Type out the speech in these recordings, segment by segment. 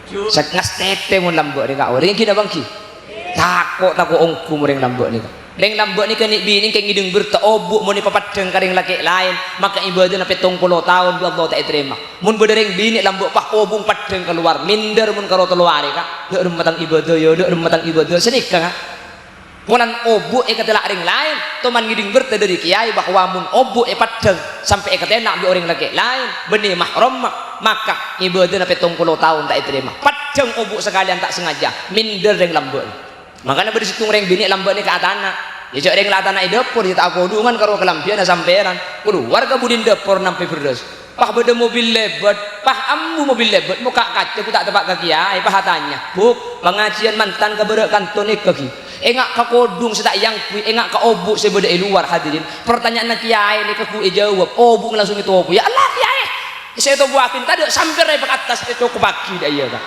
Sekas tete mun lambok ni kak orang kita bangki takut ongku mureng lambok ni kak reng lambok ni kan bini kayak ngideng berta obuk mun papadeng karing laki lain maka ibadah na 70 tahun Allah tak terima mun berdereng bini lambok pak obung padeng keluar minder mun karo keluar kak dek matang ibadah yo dek matang ibadah sedikah kak mulan obuk katela ring lain teman ngideng berta dari kiai bahwa mun obuk padeng sampai nak bi orang laki lain benih mahram maka ibadah na 70 tahun tak diterima padang obuk sekalian tak sengaja minder reng lambok makanya berisitung reng bini lambok ni ke atana ya cok reng latana i dapur ya tak kodungan karo kelampian samperan keluar ke budin dapur nampai berdos pah beda mobil lebat pah ambu mobil lebat muka kaca ku tak tepak ke kiai pah tanya buk pengajian mantan keberek kantonik kaki engak ke kodung setak yang kui engak ke obuk sebeda luar hadirin pertanyaan nak kiai ni ke ku jawab obuk langsung itu obuk ya Allah kiai saya tu buatin tadi sampai ke atas itu ke baki dah ya kan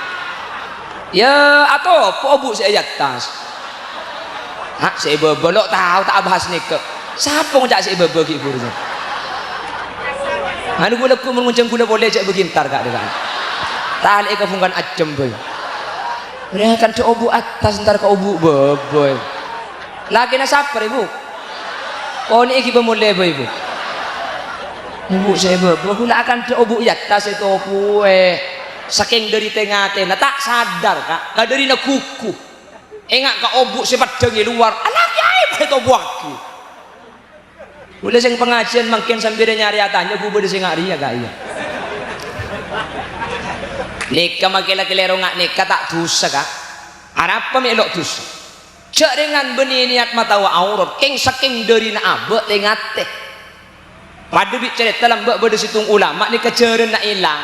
ya atau obuk saya atas hak saya belok tahu tak bahas ni ke siapa ngajak saya bagi ibunya anu gula ku menguncang gula boleh cak begintar kak dekat tali ke fungkan acem boy mereka kan ke obuk atas ntar ke obuk boy lagi na siapa ibu oh ni iki pemulai ibu ibu saya berguna akan obuk atas itu kue saking dari tengah tak sadar kak dari nak kuku engak kak obuk sepat dengi luar anak yai itu buahku boleh sing pengajian makin sambil nyari atanya gue boleh sing ngari ya kak iya nikah makin laki lero ngak nikah tak dosa kak apa melok dosa cak dengan benih niat mata wa aurat king saking dari na abek tengah teh pada bicara dalam bak situng ulama ni keceren nak hilang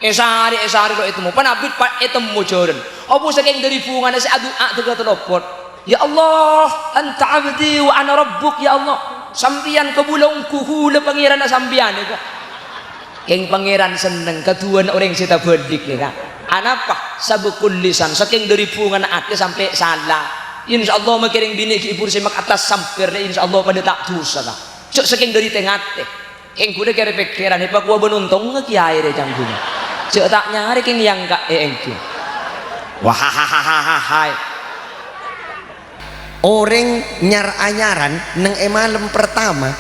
esari lo itu mu panabit pat itu mu ceren abu saking dari fungan si doa tiga telopot ya Allah anta abdi wa ana rabbuk ya Allah sampian kebulungku hula pangeran sampian itu yang pangeran seneng ketuan orang kita berdik ni kan anapa sabukul lisan saking dari fungan ati sampai salah insyaallah makiring bini ki ibu semak atas sampir insyaallah pada tak dosa lah cok saking dari tengah teh yang kuda kira pikiran ni pak gua benuntong ke kiai deh jangkunya cok tak nyari king yang kak engki wah orang nyar-anyaran neng malam pertama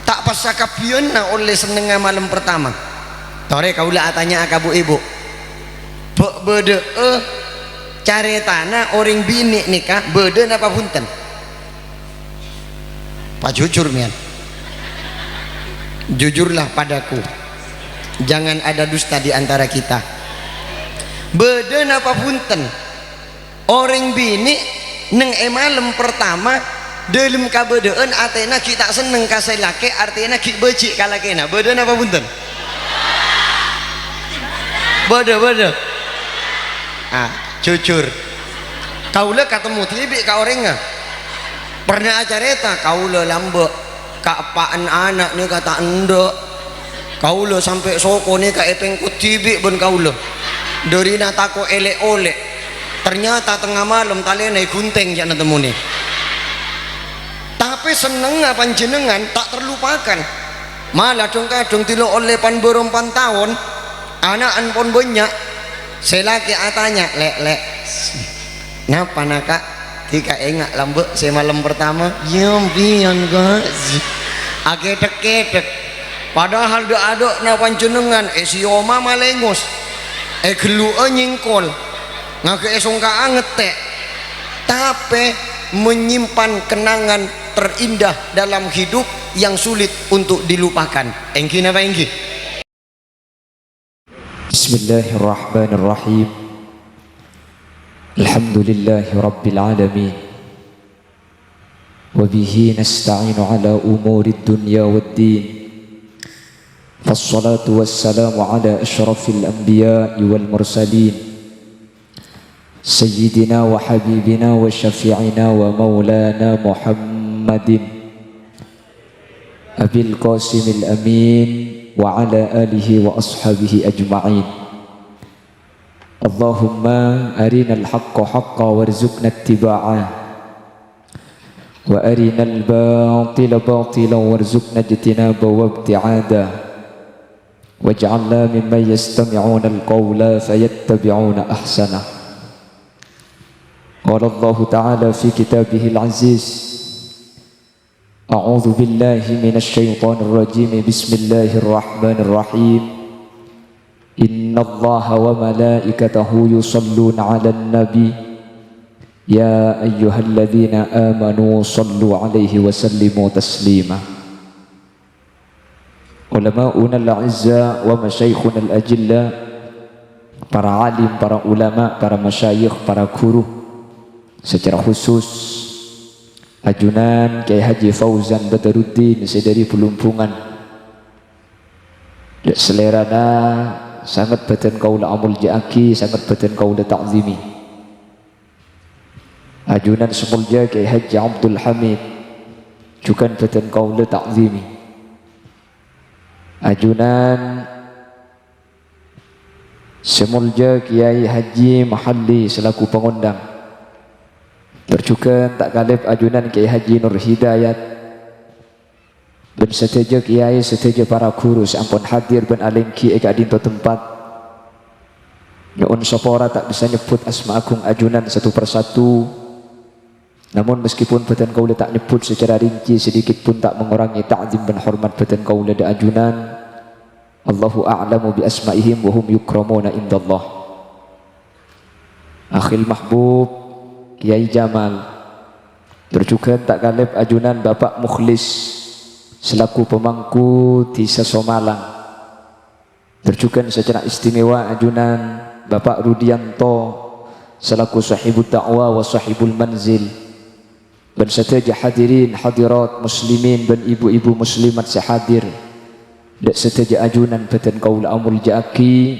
tak pasakapion na oleh seneng malam pertama tore kaulah tanya akabu ibu bede cari tanah orang bini nikah bede apa punten pak jujur mian jujurlah padaku jangan ada dusta di antara kita bede apa punten orang bini neng malam pertama dalam kabedaan atena kita seneng kasih laki artinya kita becik kalakena bede apa punten bede jujur kaulah ketemu tibi ka orangnya pernah acara itu kaulah lambok kapaan anak ni kata endok kaulah sampai soko ni ka epeng kutibi pun kaulah dari natako elek olek ternyata tengah malam talena gunting jangan temu ni tapi seneng panjenengan tak terlupakan malah dong tilo oleh pan berompan tahun anak pun banyak selaki atanya lek ngapa nakak tika engak lambek saya malam pertama pian guys agedek padahal aduk na panjenengan si oma malengos gelu nyingkol ngake songka ngetek tapi menyimpan kenangan terindah dalam hidup yang sulit untuk dilupakan engki napa engki Bismillahirrahmanirrahim Alhamdulillahi Rabbil Alamin Wabihi nasta'inu ala umuri dunya waddin Fassalatu wassalamu ala ashrafil anbiya'i wal mursalin Sayyidina wa habibina wa syafi'ina wa maulana Muhammadin Abil Qasimil Amin wa ala alihi wa ashabihi ajma'in Allahumma arinal haqqa haqqa warzuqna ittiba'ah wa arinal batila batila warzuqna ijtinaba wa ibti'adah واجعلنا ممن يستمعون القول فيتبعون أحسنه. قال الله تعالى في كتابه العزيز: أعوذ بالله من الشيطان الرجيم بسم الله الرحمن الرحيم إن الله وملائكته يصلون على النبي يا أيها الذين آمنوا صلوا عليه وسلموا تسليما. Ulama'una al-a'izza wa masyayikhuna al-ajilla, para alim, para ulama, para masyayikh, para guru, secara khusus ajunan Kiai Haji Fauzan Badaruddin sedari Pelumpungan. Selerana sangat badan kaula amul ja'aki, sangat badan kaula ta'zimi. Ajunan semulja Kiai Haji Abdul Hamid juga badan kaula ta'zimi. Ajunan semulja Kiai Haji Mahalli selaku pengundang, terjuga tak kalib ajunan Kiai Haji Nur Hidayat dan seteja kiai, seteja para guru sampun hadir ben alengki eka dinto tempat. Nyuun sopora tak bisa nyebut asma agung ajunan satu persatu, namun meskipun badan kaula tak nyebut secara rinci, sedikit pun tak mengurangi ta'zim dan hormat badan kaula da ajunan. Allahu a'lamu bi asma'ihim wa hum yukramuna indallah. Akhil mahbub Kiai Jamal, terjuga tak kalib ajunan Bapak Mukhlis selaku pemangku di Sesomalang. Terjuga secara istimewa ajunan Bapak Rudianto selaku sahibul da'wah wa sahibul manzil. Dan seteja hadirin hadirat muslimin dan ibu-ibu muslimat sehadir, dan seteja ajunan badan kaula amul ja'aki,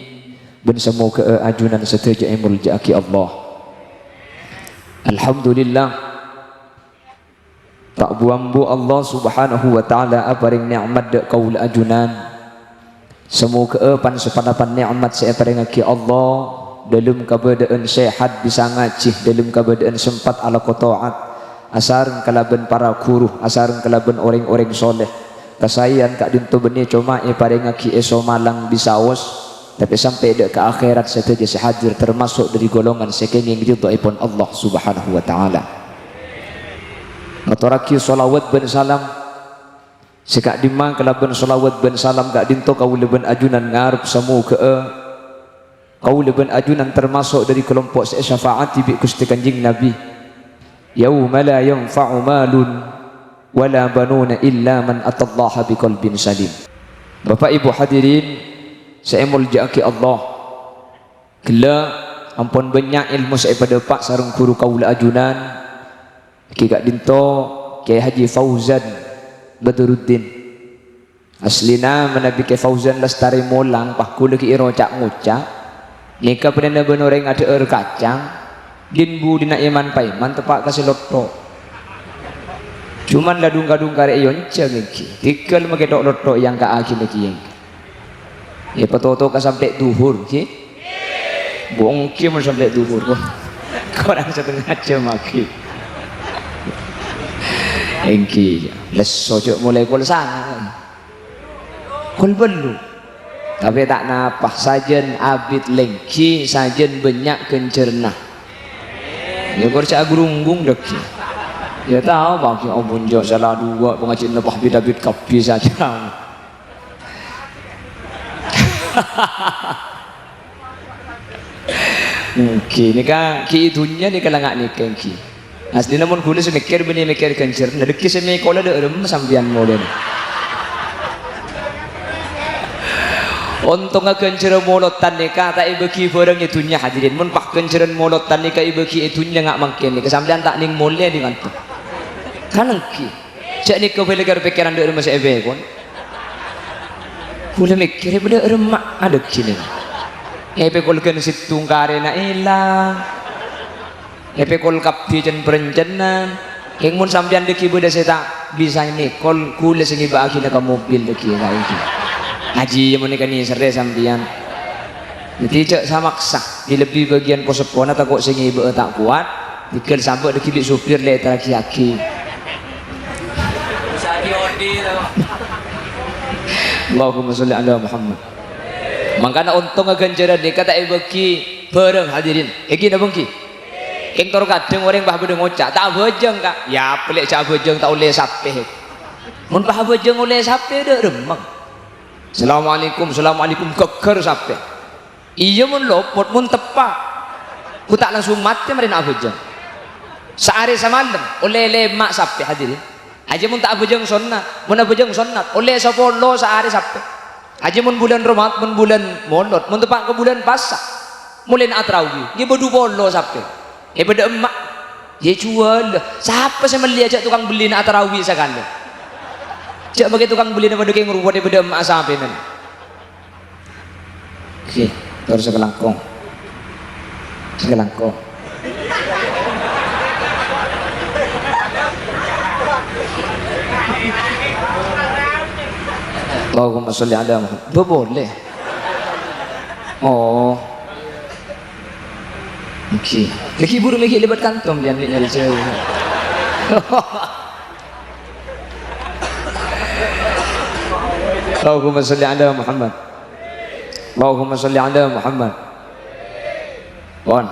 dan semoga ajunan seteja amul ja'aki Allah. Alhamdulillah, tak buambu Allah subhanahu wa ta'ala aparing ni'mat dek kaula ajunan. Semoga pan sepanapan ni'mat saya paringaki Allah dalam keadaan sehat bisa ngacih, dalam keadaan sempat ala kotoat, asareng kalaban para guru, asareng kalaban orang-orang soleh. Kasayan kak dinto beni cuma paringaki eso malang bisaos, tapi sampai dek ke akhirat seteja sehadir termasuk dari golongan sekenging ridhoipun Allah subhanahu wa ta'ala. Maturaki solawat ben salam sekak dimang kalaban solawat ben salam kak dinto kaula ben ajunan ngarep semu ke kaula ben ajunan termasuk dari kelompok syafaat bi Gusti Kanjeng Nabi. Yauma la yanfa'u malun wala banuna illa man atallaha biqalbin salim. Bapak Ibu hadirin saemul ja'aki Allah, gela ampun banyak ilmu saya pada Pak sareng guru kaula ajunan Ki Kak Dinto Kiai Haji Fauzan Badaruddin. Aslina menabi Kiai Fauzan Lestari Molang pah kula ki iro cak ngucak nika pernah benoreng ada kacang ginbu dina iman paiman tepak kasih lotto. Cuman ladung-kadung kare yon cengki. Tikal make dok lotto yang ka aki niki yang. Ya petoto ka sampai duhur ki. Bongki mun sampai duhur. Kurang setengah jam aki. Engki leso cok mulai kol sana. Kol belu. Tapi tak napah sajen abid lengki sajen banyak kencernah. Ya korca agrunggung dek. Ya tahu bagi obun jo salah dua pengajin lepah bidabit kapi saja. Mungkin ni kan ki itunya ni kalau ngak ni kan ki. Asli namun kulit semikir bini mikir kencir. Dari kisah mikola ada rem sambian modern. Untung kencir molotan ni kata ibu ki barang itunya hadirin. Mun pak kenciran molotan ni ibu ki itunya ngak mungkin ni kesambian tak ning mulia dengan tu. Kanang ki. Cak ni kau belajar pikiran ada rem masih ebe kon. Kulit mikir benda remak ada kini. Ebe kol kan situng karena ilang. Ebe kol kapi jen perencenan. Yang mun sambian deki beda saya tak bisa ni kol kulit sini bagi nak mobil deki lagi. Haji yang menikah ni serai sambian. Jadi cak sama kesak di lebih bagian posepona tak kok singi ibu tak kuat. Dikal sampai deki bik supir le laki-laki. Allahumma sholli ala Muhammad. Makanya untung ganjaran ni kata bagi bareng hadirin. Iki na bangki. Ing tor kadang orang bah bedeng ngocak tak bejeng kak. Ya pelik cak bejeng tak oleh sapeh. Mun bah bejeng oleh sapeh dak remeng. Assalamualaikum, assalamualaikum geger sapeh. Iya mun lopot mun tepak. Ku tak langsung mati mari nak bejeng. Sehari semalam oleh lemak sapeh hadirin. Aja mun tak bejeng sunnah, mun bejeng sunnah oleh 10 sehari sapeh. Aja mun bulan Ramadan, mun bulan Molot, mun tepak ke bulan Pasak. Mulai nak tarawih, dia berdu polo sapeh. Pada emak dia jual siapa saya meli ajak tukang beli nak tarawih sekali cak bagi tukang beli nak dukeng rupa daripada emak sampai nan oke terus sekelangkong Allahumma sholli ala Muhammad boleh oh okey. Lagi burung lagi lebat kantong dia ambil nyari cewek. Allahumma sholli ala Muhammad. Allahumma sholli ala Muhammad. Bon.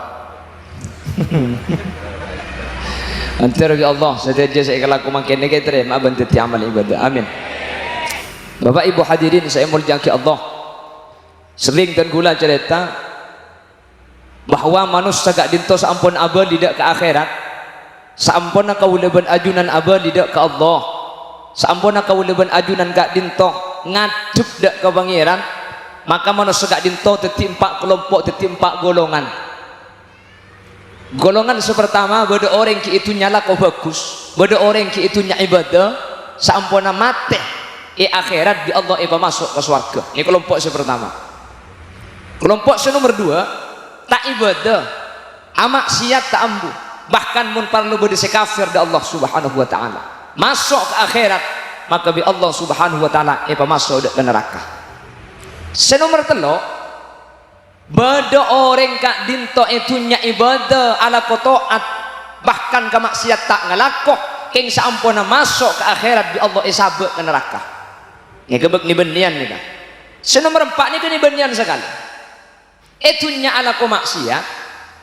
Antara Allah setiap saya kalau aku makin negatif terima bantu amal ibadah. Amin. Bapak Ibu hadirin saya muliakan Allah. Sering dan gula cerita bahwa manusia gak dinto sampun abad tidak ke akhirat, sampun kaulaban ajunan abad tidak ke Allah, sampun kaulaban ajunan gak dinto ngadep dak ke pangeran, maka manusia gak dinto tetimpak kelompok tetimpak golongan. Golongan sepertama beda orang ki itu nyala kau bagus, beda orang ki itu nya ibadah, sampun mate akhirat di Allah masuk ke surga. Ini kelompok sepertama. Kelompok nomor 2 tak ibadah maksiat tak ambu bahkan mun parlu bade kafir da Allah Subhanahu wa taala masuk ke akhirat maka bi Allah Subhanahu wa taala masuk ke neraka. Senomor 3 bade orang kak dinto itu nya ibadah ala kotoat bahkan ke maksiat tak ngalakoh king saampuna masuk ke akhirat bi Allah sabe ke neraka. Ini kebek ni benian ni kan. Senomor 4 ni kini benian sekali. Etunya ala ko maksiat,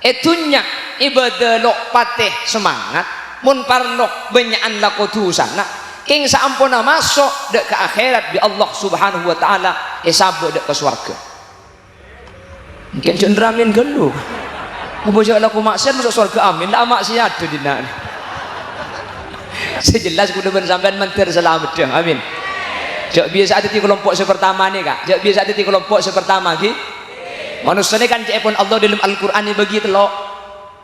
etunya ibadah lok pateh semangat, mun parlok benyaan lako tusana, king saampuna masuk dek ke akhirat bi Allah Subhanahu wa taala sabe dek ke surga. Mungkin cendramin gelu. Bojo lako maksiat masuk surga amin, dak maksiat tu dina. Sejelas kudu ben sampean mentir selamat dah. Amin. Jak biasa hati kelompok sepertama ni kak. Jak biasa hati kelompok sepertama ki. Manusia ni kan pun Allah dalam Al-Quran ni bagi telok.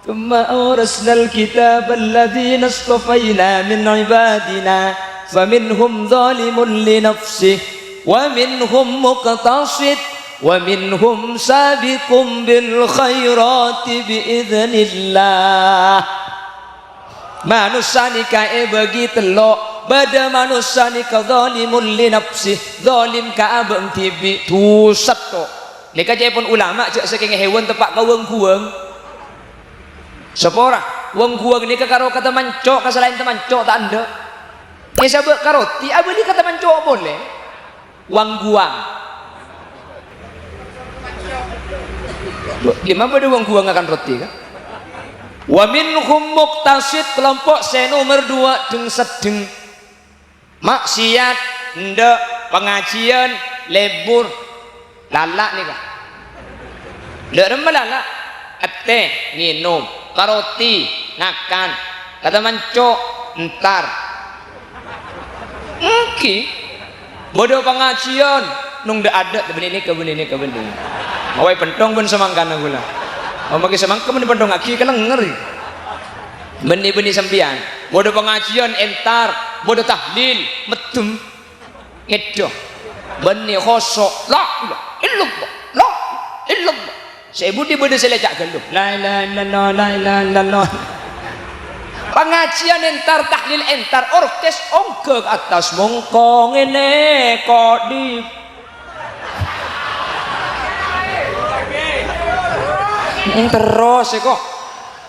Thumma awrasnal kitab alladhina astafaina min ibadina faminhum zalimun li nafsih wa minhum muqtasid wa minhum sabiqum bil khairati biidznillah. Manusia ni kae bagi telok pada manusia ni ka zalimun li nafsih zalim ka abang tibi tusat to. Ni kaji pun ulama cak saking hewan tepak ka wong kuang. Sepora wong kuang ni ka karo kata mancok ka selain temancok tak anda. Ni sabak karoti abeli kata mancok boleh. Wang guang. Lima pada wong guang akan roti kan? Wa minhum muqtasid kelompok nomor 2 deng sedeng. Maksiat ndak pengajian lebur lalak ni kah? Ndak remeh lalak. Teh minum, karoti ngakan, kata mancok entar. Bodoh pengajian nung ndak ada begini ke begini ke begini. Awai pentong pun semangkana gula. Mau pakai semangka pun pentong aki kelenger. Benih-benih sempian. Bodoh pengajian entar, bodoh tahlil medem ngedoh. Benih khosok la ilah illallah la illallah. Saya budi bodoh selecak geluh. La ilaha illallah la ilaha illallah. Pengajian entar tahlil entar orkes ongke ke atas mongkong ini kodip. Terus kok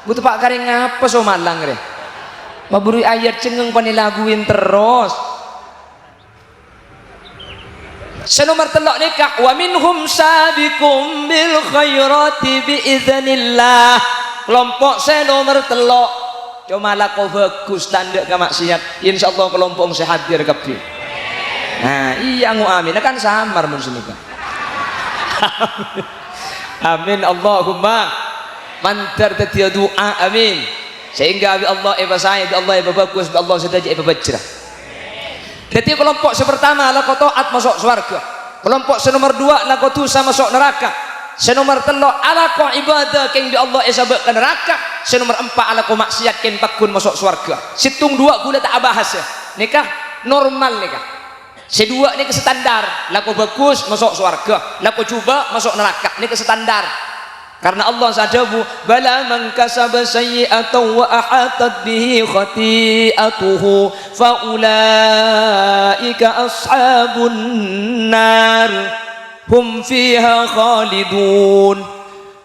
butuh pak karing ngapa so malang re maburi ayat cengeng pani laguin terus senomor telok nikah wa minhum sabiqum bil khairati biiznillah. Kelompok senomor telok cuma lako bagus tanda ke maksiat, insyaallah kelompok saya hadir kabeh. Nah iya ngu amin kan samar mun senika. Amin Allahumma mantar tadi doa amin sehingga bi Allah saya bi Allah bagus bi Allah sudah jadi bajrah. Jadi kelompok sepertama lako taat masuk surga, kelompok senomor dua lako dosa masuk neraka, senomor telok alako ibadah keng bi Allah esabak ke neraka, senomor empat alako maksiat keng pakun masuk surga. Situng dua gula tak bahas ya. Nikah normal nikah. Sedua ni ke standar, laku bagus masuk surga, laku coba masuk neraka. Ni ke standar. Karena Allah sadabu bala man kasaba sayyi'atan wa ahatat bihi khati'atuhu fa ulaika ashabun nar hum fiha khalidun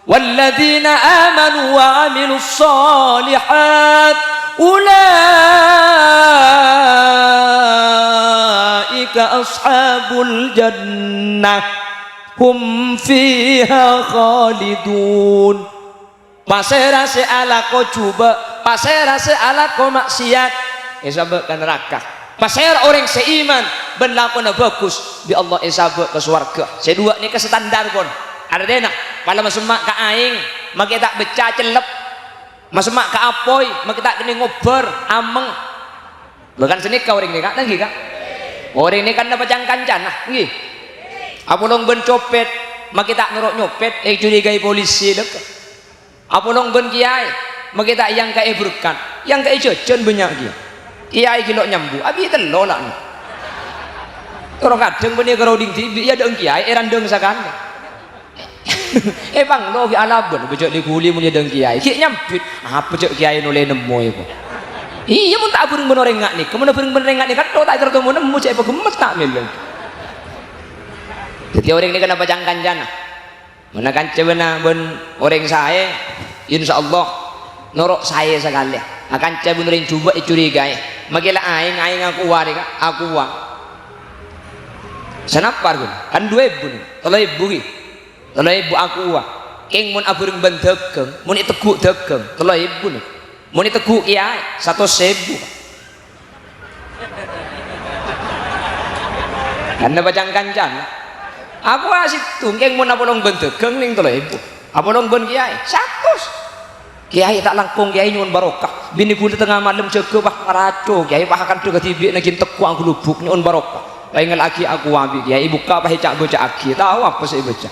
walladzina amanu wa 'amilus shalihat ulaika ashabul jannah hum fiha khalidun. Pasera se ala ko coba, pasera se ala ko maksiat, isabak ke neraka. Pasera orang seiman berlakuan bagus, bi Allah isabak ke surga. Sedua ni ke standar pun. Ada dena, kalau masuk mak ke aing, mak tak beca celep. Masuk mak ke apoy, mak tak kena ngobar, ameng. Bukan seni kau orang ni kak, lagi kak. Orang ni kan dapat jangkancan, nah, nggih. Apolong ben copet, mak kita ngerok nyopet, curigai polisi dekat. Apolong ben kiai, mak kita yang kai berkan, yang kai jajan banyak dia. Kiai kilo nyambu, abi telo lah. Orang kadang benih keroding tibi, ya deng kiai, eran deng sakan. Bang, lo ki alabun, bejok di kuli punya deng kiai, kiai nyampit, apa bejok kiai nolai nemu itu. Iya, mun tak burung bener engak nih, kemudian burung bener engak nih kan, tak ketemu nemu cek apa gemes tak milen. Jadi orang ini kenapa jangkan jana menekan cebena ben orang saya insyaallah norok saya sekali akan cebenerin coba curigai makila aing aku wari aku wa senapar kan 2000 3,000 aku wa keng mun abureng ben degeng mun teguk degeng 3,000 mun teguk kiai 100.000 kan bacangkan jana. Aku asik tungkeng mun apolong bentuk ning 3,000. Apolong ben kiai 100. Kiai tak langkung kiai nyuwun barokah. Bini kula tengah malam jaga bah maraco kiai bah akan tega tibik nang teku aku lubuk nyuwun barokah. Pengen lagi aku ambil kiai buka bah cak baca aki. Tahu apa saya baca.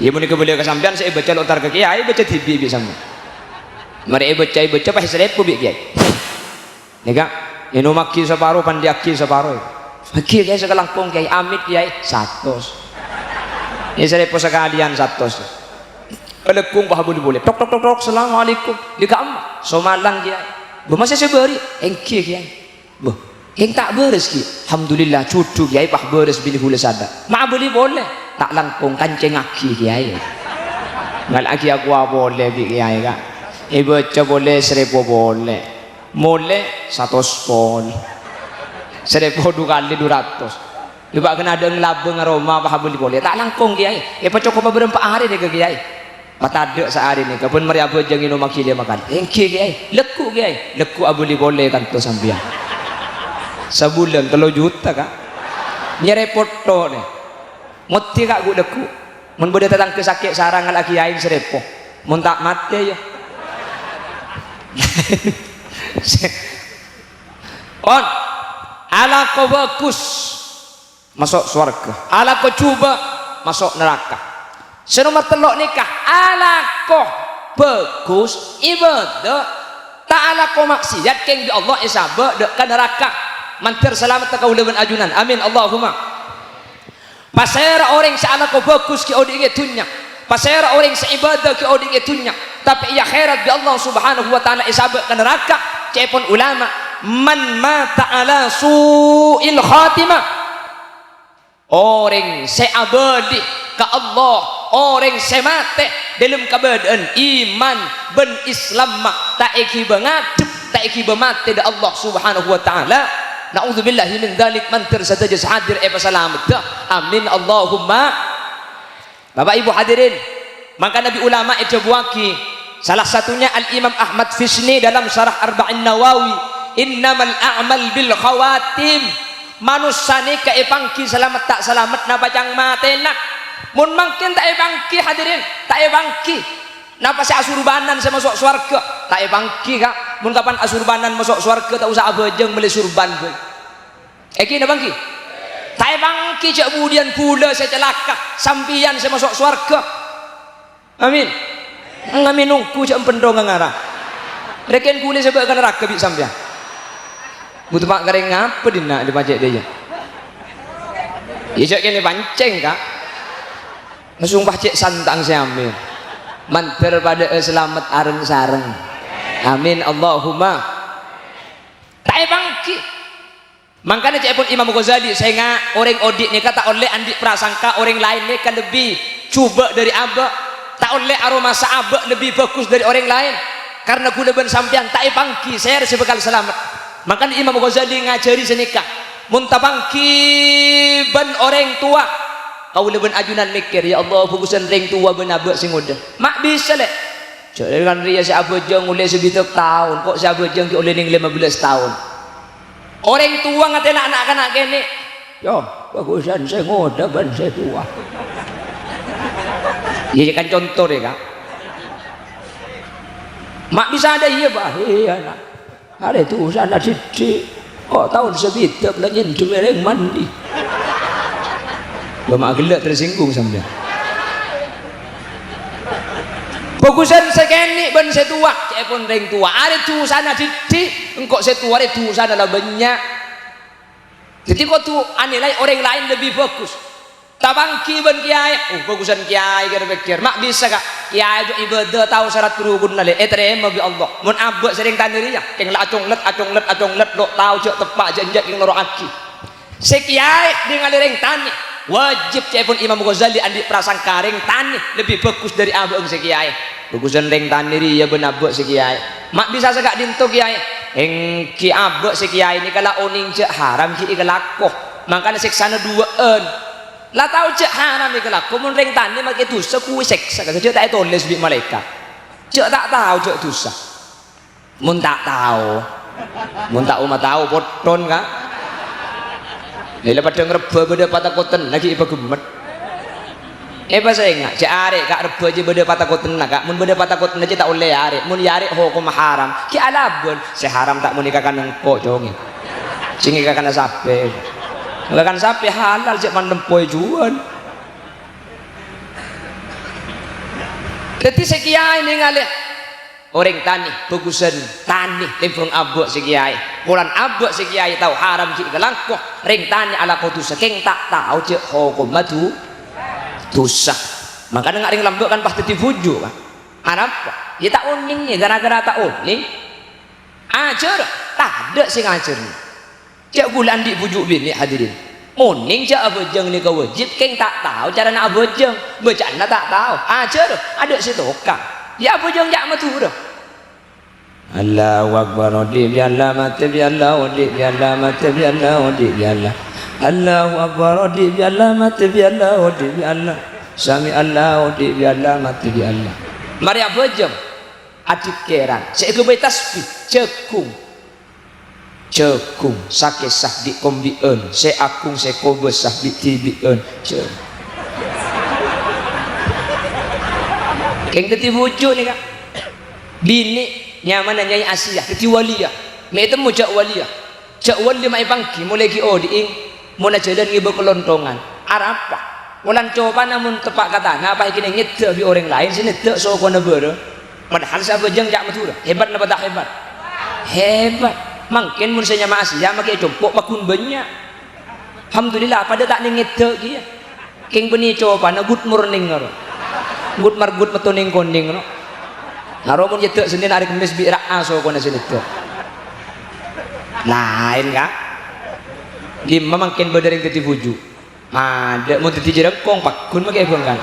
Ya mun ke beliau kesampean saya baca lontar ke kiai baca tibik bisa. Mari baca bah serepo bi kiai. Nika eno maki separo pandiaki separo. Fakir kiai sekalangkung kiai amit kiai 100. Ini saya pos sekalian 100. Pelekung bah boleh. Tok assalamualaikum. Di kamar. Somalang kiai. Bo masih seberi. Engki kiai. Bo, eng tak beres ki. Alhamdulillah cucu kiai bah beres bini hula sada. Ma boleh. Tak langkung kancing aki kiai. Ngal aki aku boleh bi kiai kak. Baca boleh 1,000 boleh. Boleh 100 pon. 1,000 2 kali 200. Lupa kena ada ngelabeng aroma apa boleh tak langkung kiai cukup berempat hari deh ke kiai patadek sehari nih kapun mari abu jengin rumah kiai makan kiai leku abuli boleh kan tuh sambian sebulan 3 juta kak nyerepot to nih mati kak gue leku mun boleh datang ke sakit sarang ala kiai serepo mun tak mati ya on ala kau bagus masuk surga, ala ko coba masuk neraka. Senomor telok nikah, ala ko bagus ibadah, tak ala ko maksiat keng di Allah isabah dek ke neraka. Mantir selamat takauleban ajunan. Amin Allahumma. Pasera orang seala ko bagus ki odi ngetunya. Pasera orang seibadah ki odi ngetunya. Tapi ya khairat bi Allah Subhanahu wa taala isabah ke neraka. Cepon ulama, man mata ala su'il khatimah. Orang seabadi ke Allah, orang semate dalam keadaan iman ben Islam mak tak iki bangadep tak iki mate da Allah Subhanahu wa taala naudzubillahi min dzalik man tersaja hadir pasalamat dah. Amin Allahumma. Bapak Ibu hadirin, maka Nabi ulama itu buaki salah satunya Al-Imam Ahmad Fisni dalam Syarah Arba'in Nawawi, innamal a'mal bil khawatim. Manusia ni kaipangki selamat tak selamat na bacang matenak. Mun mungkin tak bangki hadirin, tak bangki. Napa si asurbanan saya masuk surga? Tak bangki kak. Mun kapan asurbanan masuk surga tak usah abajeng beli surban boy. Eki na bangki? Tak bangki cak kemudian pula saya celaka sampian saya masuk surga. Amin. Ngamin nungku cak pendong ngara. Reken kule sebab kan neraka bi sampian. Butuh pak gareng ngapa dina di pajak dia. Ya cak kene panceng kak. Langsung pacek santang saya ambil. Manter pada selamat areng sareng. Amin Allahumma. Tak bangki. Makanya cek pun Imam Ghazali saya ngak orang odik ni kata oleh andi prasangka orang lain ni kan lebih cuba dari abak. Tak oleh aroma saabak lebih bagus dari orang lain. Karena kula ben sampean tak bangki saya harus bekal selamat. Makanya Imam Ghazali ngajari senikah. Muntabangki ben orang tua. Kau leben ajunan mikir, ya Allah fokusan ring tua benabak sing udah. Mak bisa lek. Jangan ria si abojeng oleh sebitak tahun, kok si abojeng ki oleh ning 15 tahun. Orang tua ngatela anak-anak kene. Yo, fokusan saya ngoda ban saya tua. Iya kan contoh deh kak. Mak bisa ada iya bah, iya nak. Ada tu sana cici. Kok tahun sebitak lah nyentuh mereng mandi. Bapak gelak tersinggung sampai. Fokusan sekeni ben setua, cek pun ring tua. Ada tu sana cici, engkau setua ada tu sana lah banyak. Jadi kau tu anilai orang lain lebih fokus. Tabangki ben kiai, fokusan kiai kira pikir. Mak bisa kak, kiai jo ibadah tahu syarat rukun nale. Terima bi Allah. Mun abak sering tanirinya, keng la acung let, lo tahu cek tepak janjak keng loro aki. Sekiai dengan ring tani. Wajib cek pun Imam Ghazali andi prasangka ring tani lebih bagus dari abang sekiai. Bagusan ring tani ya benabak sekiai. Mak bisa segak dinto kiai. Eng ki abak sekiai ini kala oning cek haram ki ikalakoh. Makanya seksana duaan. Lah tahu cek haram ikalakoh mun ring tani mak itu sekui seksa cek tak tulis bi malaikat. Cek tak tahu cek dosa. Mun tak tahu. Mun tak umat tahu poton kak. Nila pada ngereba beda patakoten lagi iba gemet. Apa saya enggak? Cek arek kak reba aja beda patakoten nak kak. Mun beda patakoten aja tak oleh arek. Mun arek hukum haram. Ki alabun. Seharam tak menikahkan engkau jongi. Cingi kakana sape. Kakana sape halal cek mandempoi juan. Jadi sekian ini ngalih. Orang tani, bagusan tani, tempung abak sekiai. Kulan abak sekiai tahu haram cik gelangkoh. Ring tani ala kau dosa, keng tak tahu cik hukum matu dosa. Maka dengar ring lambak kan pasti dibujuk kan. Apa? Ya tak uningnya gara-gara tak uning. Ajar, tak ada sing ajar. Cik bulan dibujuk bini hadirin. Uning cik abajeng ni kau wajib, keng tak tahu cara nak abajeng. Bacaan tak tahu. Ajar, ada si tokang. Ya abajeng jak matu dah. Allahu Akbar, odi bi Allah, mati bi Allah, odi bi Allah, mati bi Allah, odi bi Allah. Allahu Akbar, odi bi Allah, mati bi Allah, odi bi Allah. Sami Allah, odi bi Allah, mati bi Allah. Mari abajeng. Adik keran. Saya ke tasbih, cekung. Cekung, sakit sah di kombien. Saya akung, saya kobes sah di tibien. Cekung. Keng teti wujud ni kak. Bini nyaman nyai Asia, teti walia. Me temu cak walia. Cak walia mai pangki mulai ki odiing, mula jalan ngiba kelontongan. Arapa? Mulan coba namun tepak kata, ngapa kini nyedek bi orang lain sini nyedek so kono bere. Padahal siapa jeng jak matura. Hebat napa tak hebat? Hebat. Mungkin mun saya nyama Asia makai compok makun banyak. Alhamdulillah pada tak nyedek dia. Keng beni coba na good morning ngaro. Gut margut metuning konding no. Naro pun jatuh Senin hari Kamis bi ra'a so kono sini tu. Lain kak. Gimana makin berdering teti buju. Ada mau teti jerengkong pakun makai bangkan.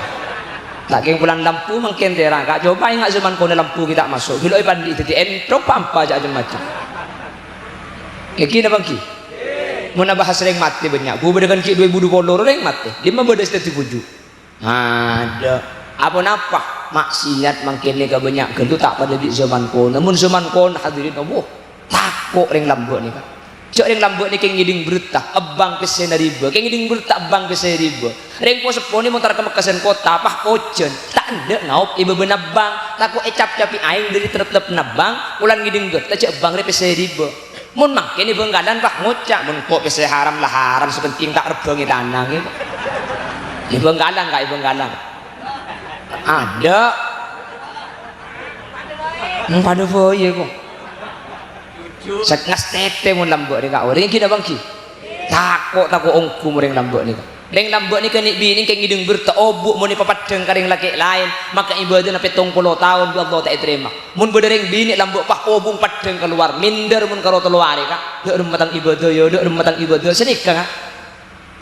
Tak keng pulang lampu makin terang kak. Coba ingat zaman kono lampu kita masuk. Bila pandi teti entro pampa aja macam. Kaki na bangki. mun bahas reng mati banyak ku bedekan ki 2020 reng mati 15 ada apa napa maksiat makin ni banyak kentu tak pada di zaman kon namun zaman kon hadirin Allah takut reng lambok ni kan cok reng lambok ni keng ngiding berita abang pesen riba keng ngiding berita abang pesen riba reng po seponi montar ke Mekasen kota pah pocen tak ada ngaup ibu benabang takut ecap-capi aing dari tertep nabang ulan ngiding berita cok abang re pesen riba mun makin ni benggalan pah ngocak mun kok pesen haram lah haram sepenting tak rebangi tanah gitu ibu benggalan gak ibu benggalan ada pada foye kok setengah tete mun lambok ni kak orang kita bangki takut ongku mereng lambok ni kak reng lambok ni kan bini kan ngideng berta obuk mun papadeng kareng laki lain maka ibadah na 70 tahun Allah tak terima mun bereng bini lambok pah obung padeng keluar minder mun karo keluar kak dak matang ibadah yo dak matang ibadah senika kak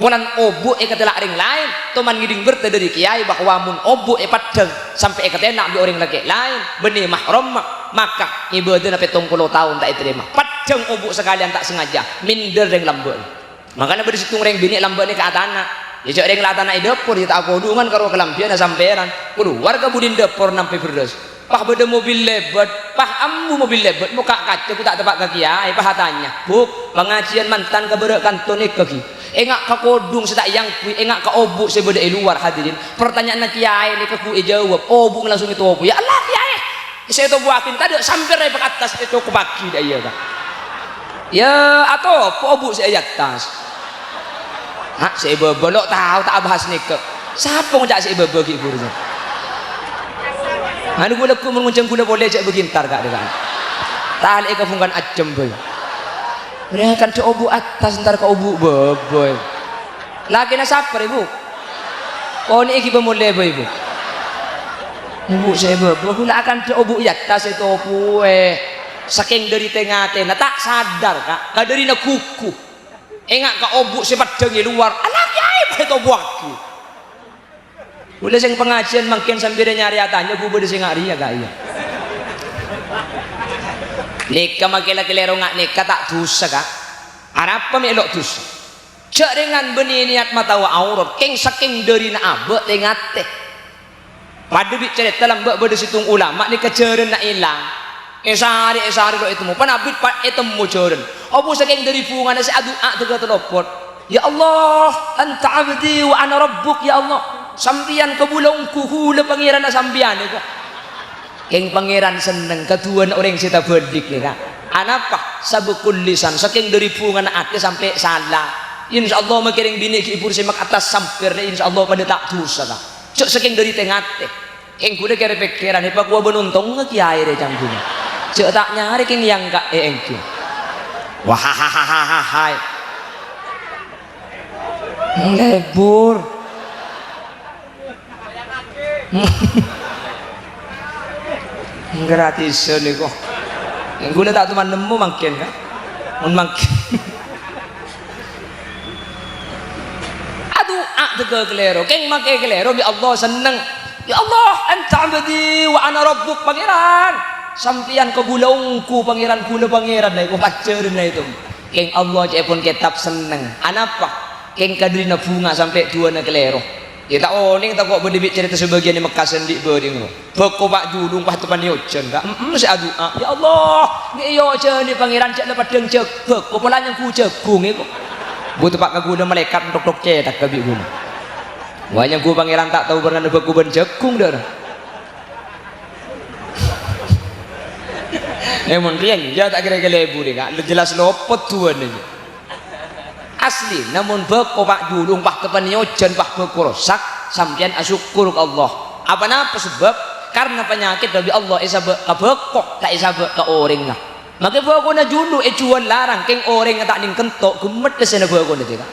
munan obuk katelak ring lain teman ngiding berta dari kiai bahwa mun obuk padeng sampai enak di orang laki lain benih mahram maka ibadah na 70 tahun tak diterima padeng obuk sekalian tak sengaja minder ring lambok makanya bersitung ring bini lambok ni ke atana ya cok ring atana i dapur ya tak kodungan karo kelampian samperan keluar ke budin dapur nampi berdos pah beda mobil lebat pah ambu mobil lebat muka kaca ku tak tepak ke kiai pah tanya buk pengajian mantan keberak kanton kaki engak ka kodung sedak yang kui engak ka obuk sebeda luar hadirin pertanyaan nak kiai ni ke ku jawab obuk langsung itu obuk ya Allah kiai saya tu buatin tadi sampai re ke atas itu ku baki dah ya kan ya atau obuk saya atas hak saya belok tahu tak bahas ni ke siapa ngajak saya bagi gurunya anu gula ku menguncang gula boleh cak begintar kak dekat tali ke fungkan acem boy mereka kan obu atas ntar ke obu boy lagi na sapar ibu oh ni iki pemulai ibu ibu saya gula akan obu atas itu obu saking dari tengah tengah tak sadar kak dari na kuku engak ke obu sepat dengi luar anak kiai itu obu aku boleh sing pengajian makin sambil nyari atanya gue boleh sing hari ya gak iya nikah makin laki lero ngak nikah tak dosa kak apa melok dosa cek dengan benih niat mata wa aurat keng saking dari na abek tengat teh pada bicara dalam bak berdesitung ulama ni keceren nak hilang esari lo itu mu panabit pak itu mu ceren abu saking dari fungan si adu ak tega telopot ya Allah anta abdi wa ana rabbuk ya Allah sampian kebulongku hula pangeran sampian ni kak keng pangeran seneng ketuan orang sita berdik ni kak anapa sabukul lisan saking dari pungan ate sampai salah insyaallah makiring bini ki ibu semak atas sampir ni insyaallah pada tak dosa kak cok saking dari tengah teh keng kuda kere pikiran ni pak gua benuntong ke kiai re canggung cok tak nyari keng yang kak engki wah hai lebur gratis ni kok yang gula tak teman nemu makin kan makin aduh tega kelero keng make kelero bi Allah seneng ya Allah anta abdi wa ana rabbuk pangeran sampian ke gulungku pangeran gula pangeran lah aku pacarin lah itu keng Allah cepon kitab seneng anapa keng kadrina bunga sampai dua na kelero ya tak oning tak kok berdebit cerita sebagian di Mekasen di berding lo beko pak julung pak teman yojen kak si adu ya Allah ni yojen ni pangeran cak lepas deng cek beko pelanya ku cegung itu butuh pak kagu malaikat untuk cetak kabi guna banyak ku pangeran tak tahu pernah beko ben cegung dah emang rian dia tak kira-kira ibu ni kak jelas lopot tuan aja asli namun beko pak julung pak tepan yojen pak beko rosak sampian asyukur ke Allah apa napa sebab karena penyakit dari Allah isa ke beko tak isa ke orang lah maka beko na julu jual larang keng orang tak ning kentok gemet kesana beko na tika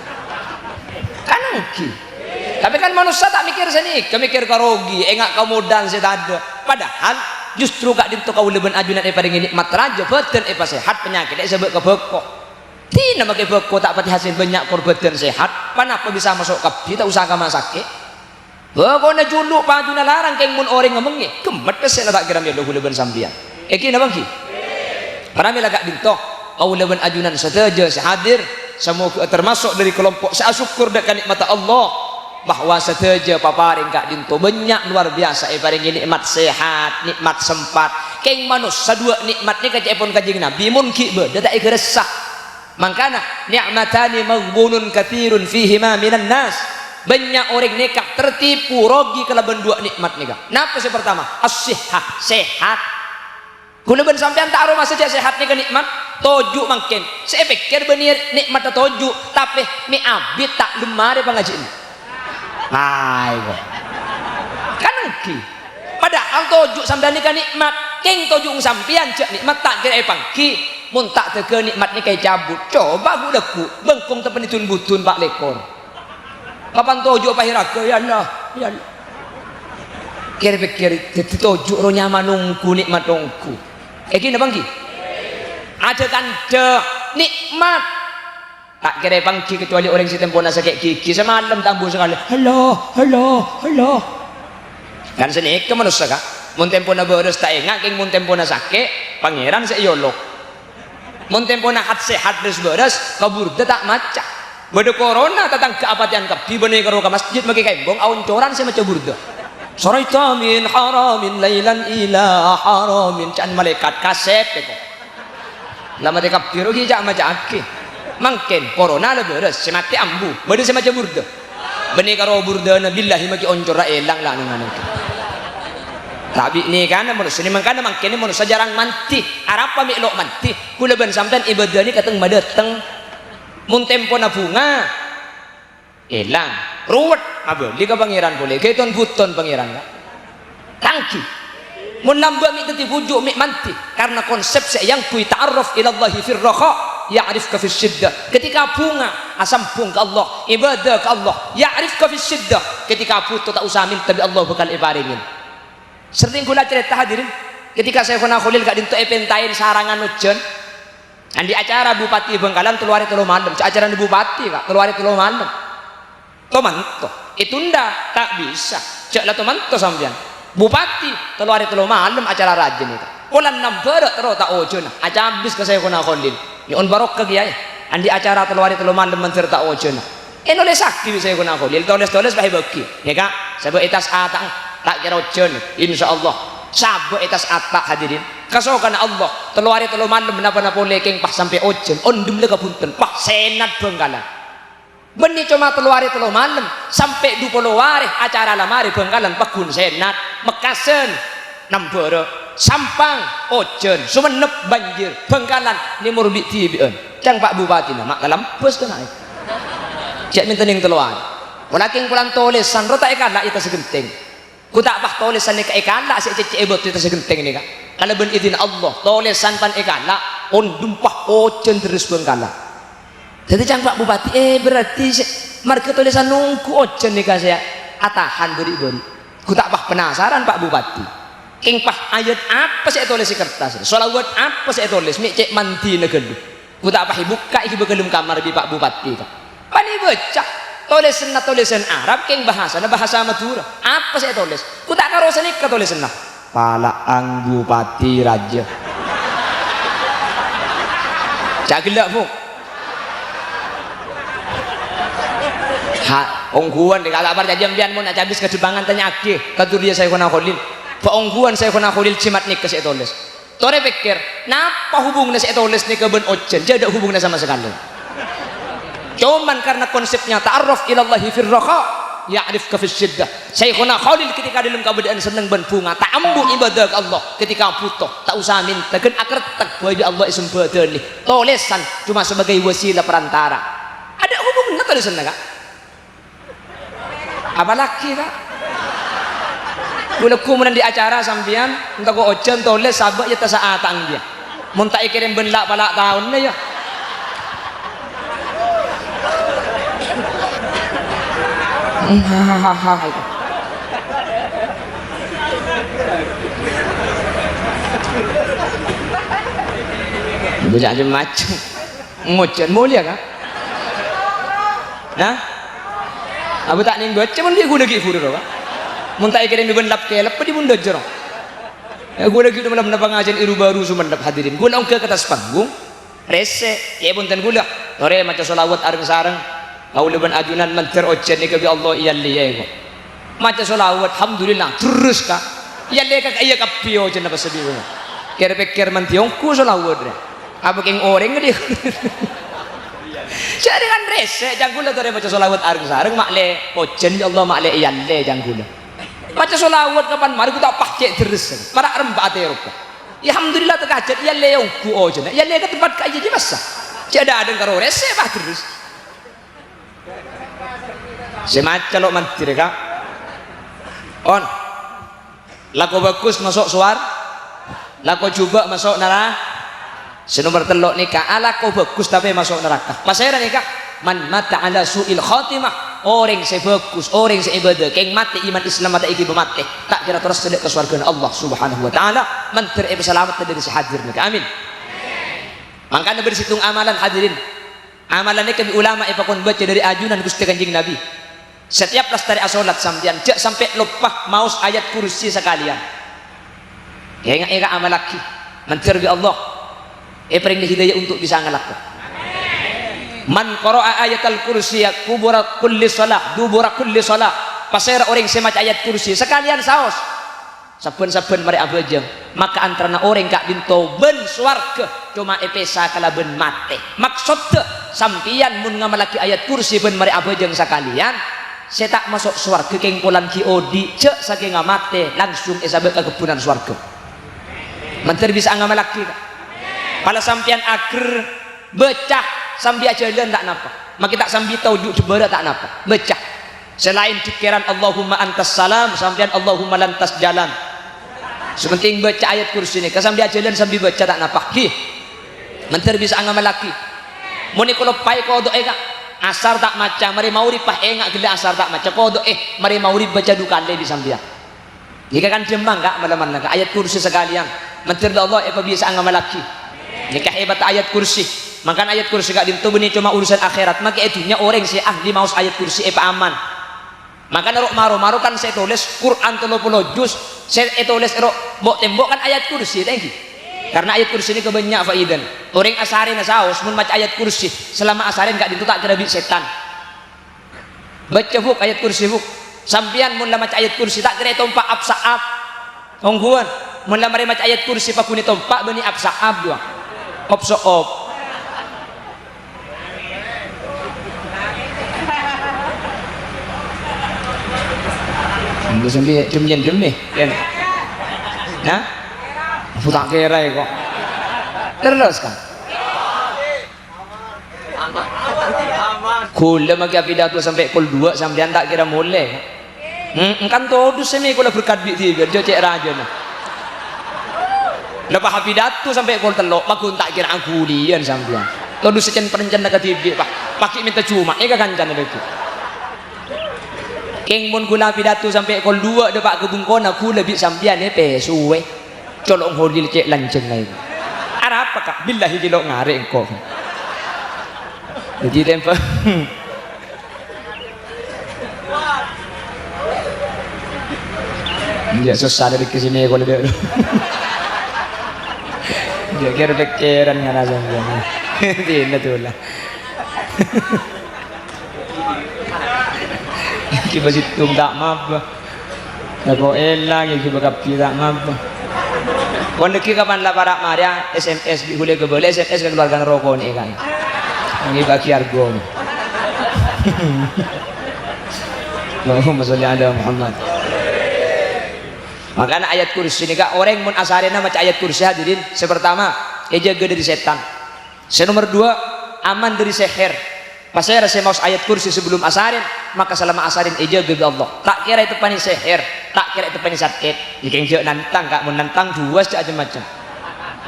kan mungkin tapi kan manusia tak mikir sini kemikir karogi engak kamudan saya tak ada padahal justru kak dinto kau leben ajunan paling nikmat raja betul sehat penyakit isa ke beko tina makai beko tak pati hasil banyak korban sehat kenapa bisa masuk kapi tak usaha masak beko na juluk padu na larang keng mun orang ngemengi kemet pesen tak kira melo leban sambian eki na bangki para mila gak dinto kau leban ajunan seteja sehadir semoga termasuk dari kelompok saya syukur dengan nikmat Allah bahwa seteja paparing kak dinto banyak luar biasa paring nikmat sehat nikmat sempat keng manus sadua nikmat ni kaca pun kajing nabi mun ki be dadak ikrasah mangkana ni'matani maghbunun katsirun fihima minan nas banyak orang nikah tertipu rogi kalaban dua nikmat nikah napa sih pertama as-sihah sehat guna ben sampean tak aroma saja sehat nikah nikmat toju mungkin saya pikir benir nikmat toju tapi mi abit tak lemari pengaji ini ayo kan engki padahal toju sampean nikah nikmat keng toju sampean cek nikmat tak kira pangki mun tak tege nikmat ni kayak cabut coba budaku bengkong tepenitun butun pak lekor kapan toju apa hiraka ya Allah kira-kira jadi toju ro nyaman nungku nikmat nungku gini bangki ada kan de nikmat tak kira pangki kecuali orang si tempona sakit gigi semalam tambuh sekali halo kan sini ke manusia kak mun tempona beres tak ingat keng mun tempona sakit pangeran seyolok mun tempona hat sehat beres kabur tak maca bade corona tatang keapatian kapi bane karo ka masjid magi kembong aun coran saya maca burda saraita min haramin lailan ila haramin can malaikat kasep kok lama de kapi ro hija maca akeh mangken corona le beres semati ambu bade saya maca burda bane karo burda nabillahi magi oncora elang lah nang ngono tapi ni kan manusia ni mangkana mangkene manusia jarang manti arapa mi lo manti kula ben sampean ibadah ni kateng madeteng mun tempo na bunga elang ruwet apa di ka pangeran boleh kaiton buton pangeran ka tangki mun lamba mi tadi bujuk mi manti karena konsep yang kui ta'arruf ila Allah fir raha ya'rifka fis syiddah ketika bunga asampung ke Allah ibadah ke Allah ya'rifka fis syiddah ketika putu tak usah minta bi Allah bakal ibaringin sering kula cerita hadirin ketika saya kena Khalil gak dinto epentain sarangan ujen di acara Bupati Bengkalan keluar itu malam acara Bupati kak keluar itu malam tomanto itu ndak tak bisa cek lah tomanto sampean Bupati keluar itu malam acara rajin itu ulan nambar terus tak ojen acara habis ke saya kena Khalil ni on barok ke kiai di acara keluar itu malam menteri tak ojen oleh sakit saya kena Khalil tulis bahi bagi ya kak sebab itas atang tak kira ojen insyaallah sabuk itas atak hadirin kasokan Allah teluari telu malam napa-napa lekeng pas sampai ojen ondem le kapunten pas senat Bengkalan benih cuma teluari telu malam sampai 20 hari acara lamari Bengkalan pakun senat mekasen nambara sampang ojen sumenep banjir Bengkalan ni murbit tibien cang Pak Bupati na mak kalampus kan ai cek minta ning teluari walakin kulan tulisan rota ikan ita segenting ku tak bah tulisan ni ikan lah cek ebot ita segenting ni kak kalau ben izin Allah tulisan pan ikan lah on dumpah ojen terus Bengkalan jadi cang Pak Bupati berarti marga tulisan nungku ojen ni kak saya atahan beri-beri ku tak bah penasaran Pak Bupati king pah ayat apa saya tulis di kertas sholawat apa saya tulis mi cek manti negelu ku tak bah buka iki begelum kamar di Pak Bupati kak pani baca tulisan Arab king bahasa Madura apa saya tulis ku tak karo senik ka tulisan Palaang Bupati Raja cak gelak mu ha ongguan di kalabar jajambian mu nak habis kedebangan tanya ake katur dia saya kena Khalil paongguan saya kena Khalil cimat nik ke saya tulis tore pikir napa hubungnya saya tulis nik ke ben ojen jadi ada hubungnya sama sekali cuman karena konsepnya ta'arruf ilallahi fir raha ya'rifka fis syiddah Syekhuna Khalil ketika dalam keadaan senang ben bunga tak ambu ibadah ke Allah ketika butuh tak usah minta kan akertek bahwa Allah isem badani tulisan cuma sebagai wasilah perantara ada hubungan tulisan enggak apalagi kak gula kemudian di acara sampean entah kok ojen tulis sabak ya tasaatang dia mun tak kirim benlak palak tahun ya bisa aja macam ngojen mulia kan nah abu tak ning baca pun dia guna gitu kan mun tak kirim ben lap ke lap di bunda jero guna gitu malam pengajian iru baru sumendap hadirin guna ke atas panggung rese ya punten gula Tore maca selawat areng sareng kaula ben ajunan menter ojen ni ke Allah iyalli ya ko. Maca selawat alhamdulillah terus ka. Iyalli ka iya ka pio jen apa sedih. Kira pikir man tiongku selawat. Apa keng oreng dia. Jadi kan rese janggula tore maca selawat areng sareng makle ojen ya Allah makle iyalli janggula. Maca selawat kapan mari ku tak pacek terus. Para rembak ate rupa. Ya alhamdulillah terkajat ya le ku ojen. Ya le ke tempat ka iya masa. Tidak ada karo rese bah terus. Semacam lo mantir kak. On. Laku bagus masuk suar. Laku coba masuk neraka. Senomor telok nikah. Laku bagus tapi masuk neraka. Pasairan nikah. Man mata ala su'il khatimah. Orang sebagus, orang seibadah. Keng mati iman Islam mata iki mati. Tak kira terus sedek ke surga Allah Subhanahu wa taala. Mantir selamat dari sehadir nikah. Amin. Makanya bersitung amalan hadirin. Amalannya kami ulama ipakon baca dari ajunan Gusti Kanjeng Nabi. Setiap lestari asolat sampean cek sampai lupa maus ayat kursi sekalian. Ya ingat amal laki. Mantir bi Allah. Beri hidayah untuk bisa ngelakukan. Man qara'a ayatal kursi kubura kulli salah, dubura kulli salah. Pasera orang semaca ayat kursi sekalian saos. Saben-saben mari abajeng maka antara orang kak binto ben swarga cuma epesa kala ben mate maksud sampian mun ngamalaki ayat kursi ben mari abajeng sekalian saya tak masuk swarga keng pulan ki odi cek saking ngamate langsung esabe ke kebunan swarga manter bisa ngamalaki pala sampian ager becah sambi jalan tak napa maka tak sambi tau juk jebara tak napa becah selain pikiran Allahumma antas salam sampian Allahumma lantas jalan sementing baca ayat kursi ini sambil jalan sambil baca tak napak hi menter bisa ngamal laki muni kalau pai kodo kak asar tak maca mari maurib pah engak gila asar tak maca kodo mari maurib baca dukan lebih sambil jika kan jembang kak malam-malam kak ayat kursi sekalian menter Allah apa bisa ngamal laki jika hebat ayat kursi makan ayat kursi kak dintu benih cuma urusan akhirat maka itunya orang si ahli maus ayat kursi apa aman maka narok maro kan saya tulis Quran 30 juz saya tulis bok tembok kan ayat kursi thank you karena ayat kursi ini kebanyak faidan orang asarin asaus mun baca ayat kursi selama asarin gak ditutak kerabi setan baca buk ayat kursi buk sampian mun baca ayat kursi tak kira tompak absaab ongguan mun mari baca ayat kursi pakuni tompak bani absaab dua op Lu sambil jemjen nih kan nah aku tak kira ya kok terus kan kula magi pidato sampai kul 2 sampean tak kira mulai kan todo semi kula berkat bi tiga cek raja nah lepas pidato sampai kul 3 makun tak kira angkulian sampean todo secen perencana ke TV pak pakai minta cuma eka kancan itu keng mun kula pidato sampai kol 2 depak kebungkona kula bi sampian pesuwe colong holil cek lanceng lain arah apa kak billahi dilok ngare engko jadi tempo dia susah dari kesini kalau dia dia kira pikiran ngana sampean ini tuh lah kiba situng tak mabah ako elang kiba kapi tak mabah kung kapan la para Maria SMS huli ke boleh SMS ke keluarga rokok ni kan ang iba kiargo Allahumma sholli ala Muhammad makanya ayat kursi ni kak orang mun asarin na maca ayat kursi hadirin sepertama jaga dari setan senomor 2 aman dari seher pas saya rasa maus ayat kursi sebelum asarin maka selama asarin jaga Allah tak kira itu panis seher tak kira itu panis sakit jika yang nantang kak mau nantang 2 aja macam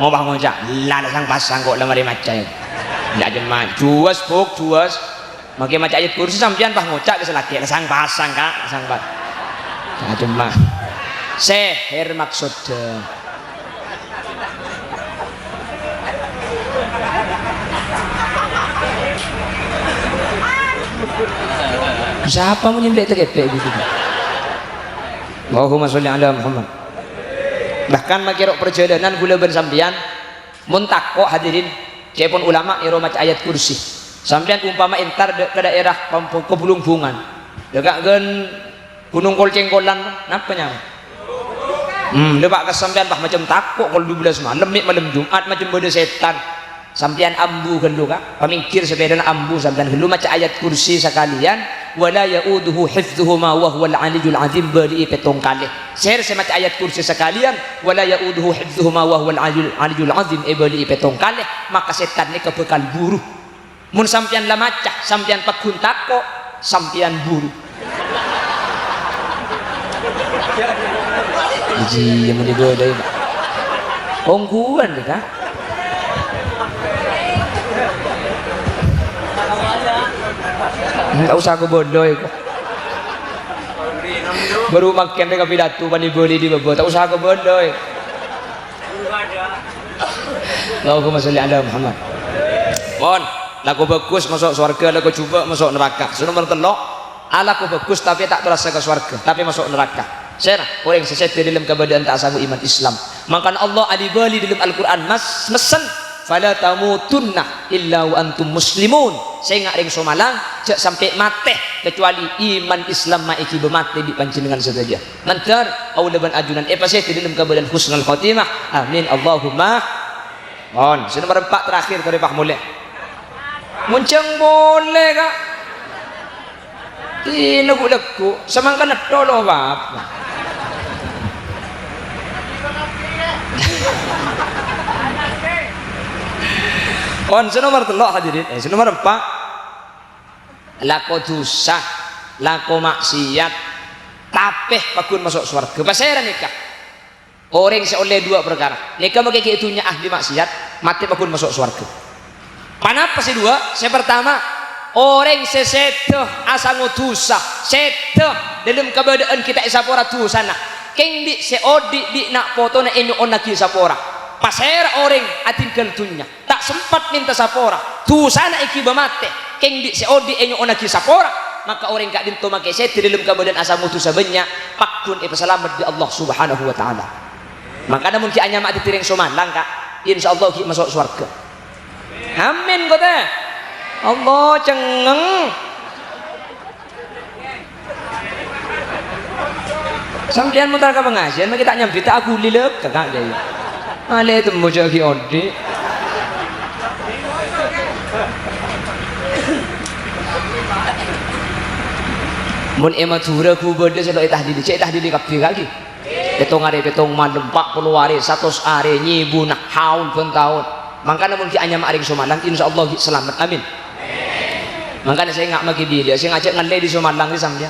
mau bang ngojak lala sang pasang kok lemari macam tidak aja macam 2 buk 2 makai macam ayat kursi sampian bang ngojak keselaki sang pasang kak sang pas aja mah seher maksudnya siapa mau nyembelih tegepek gitu Allahumma sholli ala Muhammad bahkan makirok perjalanan gula ben sampian mun takok hadirin cepon ulama iro maca ayat kursi Sampean umpama entar ke daerah Kebulunggungan dekat gen Gunung Kolcengkolan napa nya depak ke sampean bah macam takut kalau 12 malam malam Jumat macam beda setan sampean ambu gelu kak pamingkir sepeda ambu sampean gelu maca ayat kursi sekalian wala yauduhu hifdzuhuma wa huwal aliyul azim beri petong kali share saya maca ayat kursi sekalian wala yauduhu hifdzuhuma wa huwal aliyul azim beri petong kali maka setan ni kebekal buru mun sampean la maca sampean pakun takut sampean buru Iji yang menibadai ongguan kah? Tak usah aku bodoh kok. Baru makan mereka pidato panibali di bawah. Tak usah aku bodoh. Allahumma sholli ala Muhammad. Pon, laku bagus masuk surga, laku coba masuk neraka. Nomor 3, alaku bagus tapi tak terasa ke surga, tapi masuk neraka. Saya orang sesat di dalam keadaan tak sanggup iman Islam. Maka Allah adibali dalam Al-Quran mesen fala tamutunna illa wa antum muslimun. Saya ngak ring somalang jak sampai mati kecuali iman Islam maiki bermati di panjenengan saja. Mantar aulaban ajunan pasai di dalam keadaan husnul khotimah. Amin Allahumma. On, nomor 4 terakhir dari Pak Mulai. Muncang boleh kak? Tino gulaku samangkan tolo apa? On nomor 3 hadirin, nomor 4 lako dosa, lako maksiat, tapeh pakun masuk surga. Pasera nikah. Orang seoleh 2 perkara. Nikah pakai itunya ahli maksiat, mati pakun masuk surga. Panapa sih 2? Saya pertama, orang sesetuh asal dosa, setuh dalam keadaan kita isapora tu sana. Keng di seodi di nak foto na enyo onaki sapora. Pasera orang atin keltunya tak sempat minta sapora tu sana iki bamate keng di seodi enyo onaki sapora maka orang kak dinto make seti dalam keadaan asa mutu sabenya pakun selamat di Allah subhanahu wa ta'ala maka namun ki anya mak ditiring somalang kak insyaallah ki masuk surga amin kota Allah cengeng sampean mutar ke pengajian kita nyambi tak aku lilep kakak dia ale itu mau jadi odi mun ematura ku berde selo tahdil cek tahdil kabeh lagi petong hari petong malam 40 hari 100 hari nyibu nak haul pun tahun makanya mun ki anyam aring Somalang insyaallah selamat amin makanya saya ngak magi dia saya ngajak ngalle di Somalang di samdia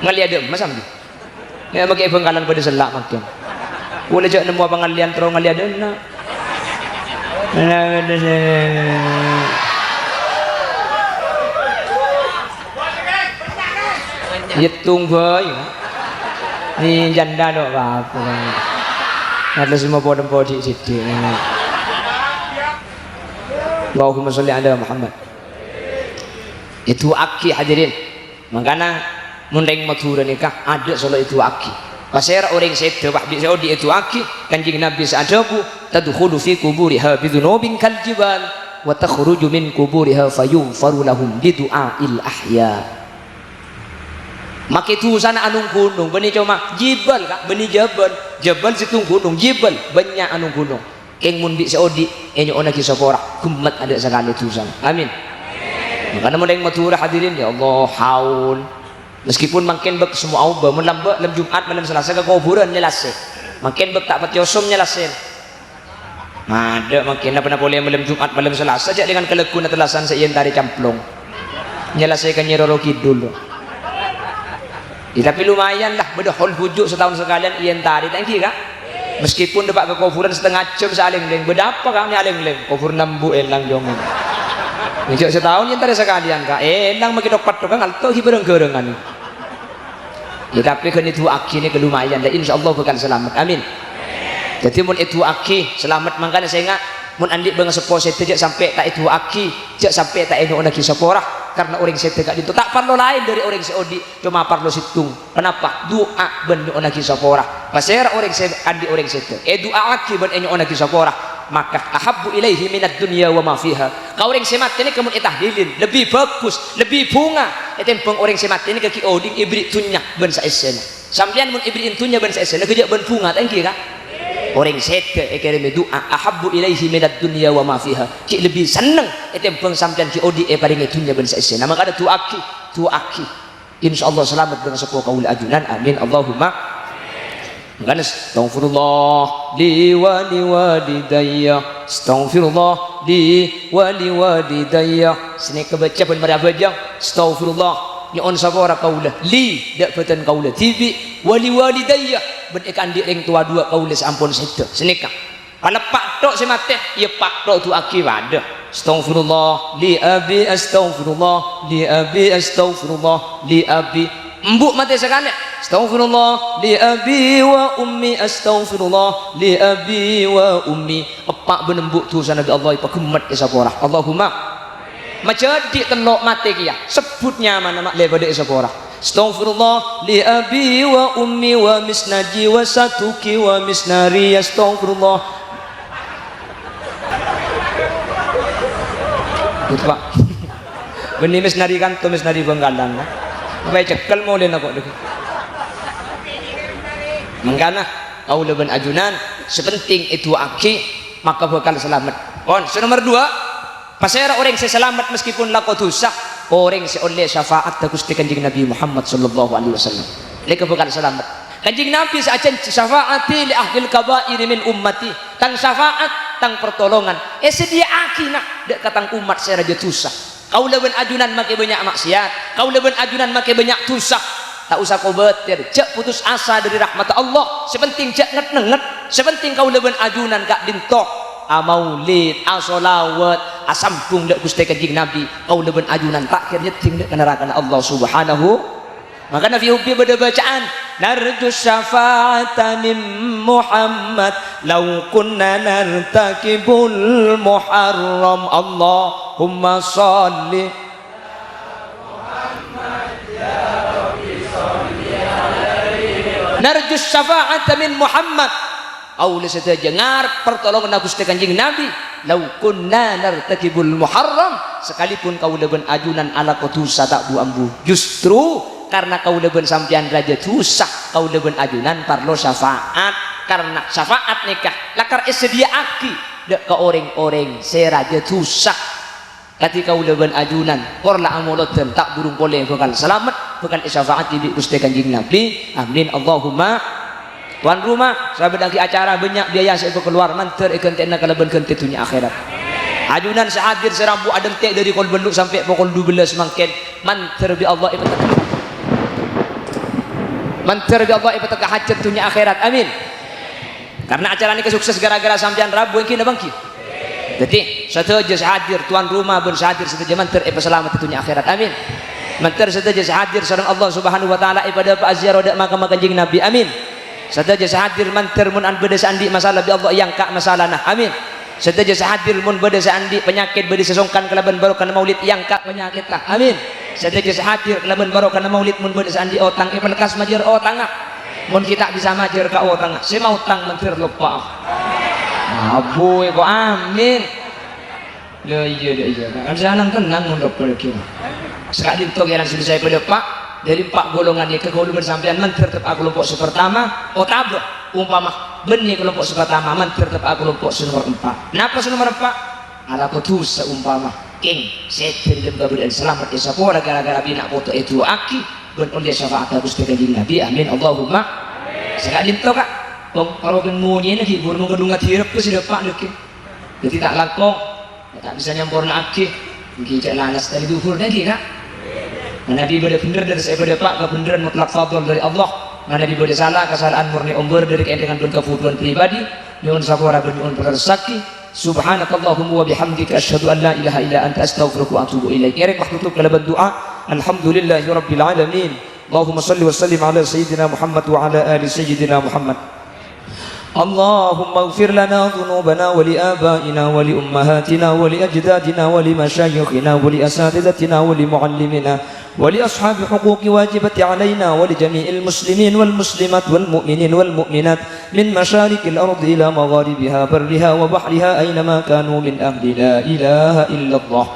ngalle ada masam dia ya magi bengkalan pada selak makin boleh jak nemu pengalian terong ngalle ada nak hitung boy ni janda dok apa ada semua podem-podem sidik Allahumma sholli ala Muhammad itu aki hadirin makanya mundeng matura nikah ada solo itu aki pasir orang sedo wah di Saudi itu aki kanjeng Nabi sa'adabu tadkhulu fi kuburiha bidhunubin kal jibal wa takhruju min kuburiha fayughfaru lahum bidu'ail ahya maka itu sana anung gunung beni cuma jibal kak beni jabal situng gunung jibal banyak anung gunung keng mundi Saudi enyo ona kisapora kumat ada sekali itu sana amin makanya mundeng matura hadirin ya Allah haul meskipun makin bek semua auba melambak lem Jumat malam Selasa ke kuburan nyelase makin bek tak pati osum nyelasin ada makin apa boleh malam Jumat malam Selasa aja dengan kelekun telasan seien tari camplong nyelesaikan nyiroro kidul ya, tapi lumayan lah bedahol bujuk setahun sekalian ian tari tangki kak meskipun dapat ke kuburan setengah jam saling-ling bedapa kak ni aling-ling kubur nambu elang jongeng Mijak setahun yang tadi sekalian kak, elang makin dapat tukang alto hibereng-gerengan. Ya tapi kan itu aki ini kelumayan, dan insya Allah bukan selamat, amin. Jadi mun itu aki selamat makanya saya ingat mun andik bang sepo sete jak sampai tak itu aki, jak sampai tak ini orang kisah porah karena orang sete kak itu tak perlu lain dari orang seodi cuma perlu situng. Kenapa? Doa ben orang kisah porah. Pasir orang se andik orang sete. Doa aki ben orang kisah porah. maka ahabbu ilaihi minad dunya wa ma fiha. Kau orang semat ini kemun itahlilin lebih bagus, lebih bunga. Etempeng orang semat ini kaki oding ibri tunya ben saesena. Sampean mun ibri tunya ben saesena kerja ben bunga tangki ka? Orang sete ekereme doa ahabbu ilaihi minad dunya wa ma fiha. Ki lebih seneng etempeng sampean ki odi paring tunya ben saesena. Maka ada tuaki. Insyaallah selamat dengan sepuluh kaul ajunan. Amin Allahumma. Makanya astaghfirullah li wa liwalidayya, astaghfirullah li wa liwalidayya. Sini kebaca pun pada bajang astaghfirullah ni on sabara kaulah li dak batan kaulah tibi wa liwalidayya ben ikan dik ring tua dua kaulah sampun sedek senika kalau pak tok semate ya pak tok tu aki wada astaghfirullah li abi astaghfirullah li abi astaghfirullah li abi embuk mati sekali astaghfirullah li abi wa ummi astaghfirullah li abi wa ummi epak benembuk tu sana Nabi Allah ipa kemet isaporah Allahumma macadi telok mati kia sebutnya mana mak lebar de isaporah astaghfirullah li abi wa ummi wa misnaji wa satuki wa misnari astaghfirullah itu pak benih misnari kan tu misnari Benggalan kan baik cekal mau lena kok dek. Mengkana kau leben ajunan sepenting itu aki maka bakal selamat. On nomor 2 pasera orang saya selamat meskipun lakot dosa orang saya oleh syafaat ta Gusti Kanjeng Nabi Muhammad sallallahu alaihi wasallam. Leka bakal selamat. Kanjeng Nabi saajan syafaati li ahlil kabair min ummati tang syafaat tang pertolongan. Sedia aki nak dek katang umat saya raja dosa. Kau leben ajunan makai banyak maksiat, kau leben ajunan makai banyak dosa. Tak usah kau betir, jak putus asa dari rahmat Allah. Sepenting jak nget, sepenting kau leben ajunan gak dintok. Maulid, solawat, sampung dak Gusti Kanjeng Nabi. Kau leben ajunan tak kira nyeting dak neraka Allah Subhanahu. Maka Nabi Hubbi pada bacaan narju syafa'ata min Muhammad law kunna nartakibul muharram Allahumma salli narju syafa'ata min Muhammad aula saja ngarep pertolongan Gusti Kanjeng Nabi law kunna nartakibul muharram sekalipun kau leben ajunan ala kotusa tak bu ambu justru karena kau leben sampian raja dosa kau leben ajunan parlo syafaat karena syafaat nikah lakar sedia aki dek ke orang-orang seraja dosa ketika kau leben ajunan korla amoloten tak burung boleh bakal selamat bakal syafaat di Gusti Kanjeng Nabi amin Allahumma. Tuan rumah sahabat lagi acara banyak biaya saya keluar manter ikan tena kalaban kentetunya akhirat ajunan sehadir serambu adem tek dari kol beluk sampai pukul 12 mangken manter bi Allah manter bi Allah ibadah hajat dunia akhirat amin karena acara ini sukses gara-gara sampean Rabu yang kena bangkit jadi satu je hadir tuan rumah ben hadir satu je manter selamat dunia akhirat amin manter satu je hadir sareng Allah Subhanahu wa taala ibadah pak ziarah dak makam Kanjeng Nabi amin satu je hadir manter mun an beda sandi masalah bi Allah yang kak masalah nah amin satu je hadir mun beda sandi penyakit beda sesongkan kelaban barokah maulid yang kak penyakit lah amin sedaya hadir lamun barokah maulid mun beda sandi otang lekas majer otang mun kita bisa majer ka otang si mau tang mentir lupa aboy ko amin ya iya kan jalan tenang mun dokter ki sekali to geran selesai pada pak dari 4 golongan ini ke golongan sampean mentir tetap kelompok pertama otabro umpama benih kelompok pertama mentir tetap kelompok nomor 4 napa nomor 4 ala putus seumpama king setin dem kabudin selamat ya sapora gara-gara bina foto itu aki ben oleh syafaat Gusti Kanjeng Nabi amin Allahumma sekali to kak kalau kan munyi lagi burung kedunga tirep ke sudah pak lagi jadi tak langkong tak bisa nyampurna aki mungkin cek lalas dari duhur lagi kak Nabi benar dari saya pada pak kebenaran mutlak fadl dari Allah Nabi benar salah kesalahan murni umur dari keendangan dan kebutuhan pribadi nyuwun sapora ben nyuwun rezeki Subhanakallahumma wa bihamdika asyhadu an la ilaha illa anta astaghfiruka wa atubu ilaik. Erek waktu tutup kalaban doa. Alhamdulillahi rabbil alamin. Allahumma salli wa sallim ala sayyidina Muhammad wa ala ali sayyidina Muhammad. اللهم اغفر لنا ذنوبنا ولآبائنا ولأمهاتنا ولأجدادنا ولمشايخنا ولأساتذتنا ولمعلمنا ولأصحاب حقوق واجبة علينا ولجميع المسلمين والمسلمات والمؤمنين والمؤمنات من مشارق الأرض إلى مغاربها برها وبحرها أينما كانوا من أهل لا إله إلا الله.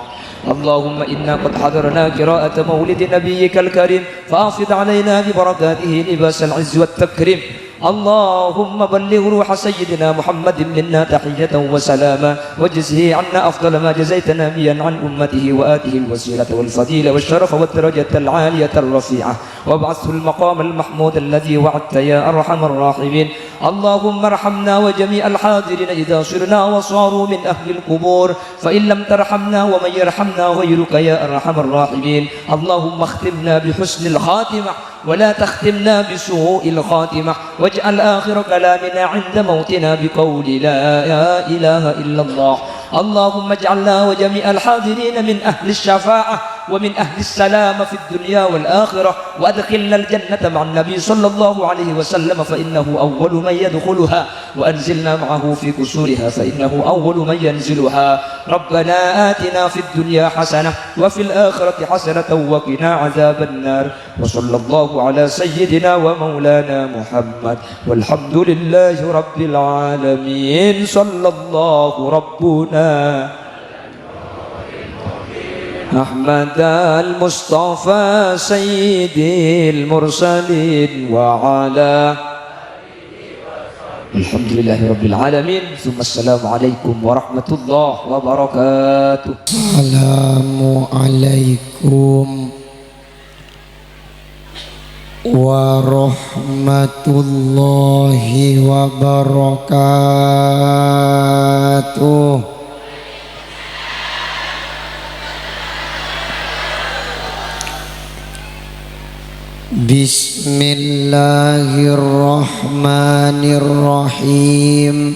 اللهم إنا قد حضرنا قراءة مولد نبيك الكريم فأفض علينا ببركاته لباس العز والتكريم. اللهم بلغ روح سيدنا محمد منا تحية وسلاما واجزه عنا أفضل ما جزيت نبيا عن أمته وآته الوسيلة والفضيلة والشرف والدرجة العالية الرفيعة وابعثه المقام المحمود الذي وعدت يا أرحم الراحمين. اللهم ارحمنا وجميع الحاضرين إذا صرنا وصاروا من أهل القبور فإن لم ترحمنا ومن يرحمنا غيرك يا أرحم الراحمين. اللهم اختمنا بحسن الخاتمة ولا تختمنا بسوء الخاتمة واجعل آخر كلامنا عند موتنا بقول لا إله إلا الله. اللهم اجعلنا وجميع الحاضرين من أهل الشفاعة ومن أهل السلام في الدنيا والآخرة وأدخلنا الجنة مع النبي صلى الله عليه وسلم فإنه أول من يدخلها وأنزلنا معه في قصورها فإنه أول من ينزلها. ربنا آتنا في الدنيا حسنة وفي الآخرة حسنة وقنا عذاب النار. وصلى الله على سيدنا ومولانا محمد والحمد لله رب العالمين. صلى الله ربنا أحمد المصطفى سيد المرسلين وعلى الحمد لله رب العالمين. ثم السلام عليكم ورحمة الله وبركاته. السلام عليكم ورحمة الله وبركاته. Bismillahirrahmanirrahim.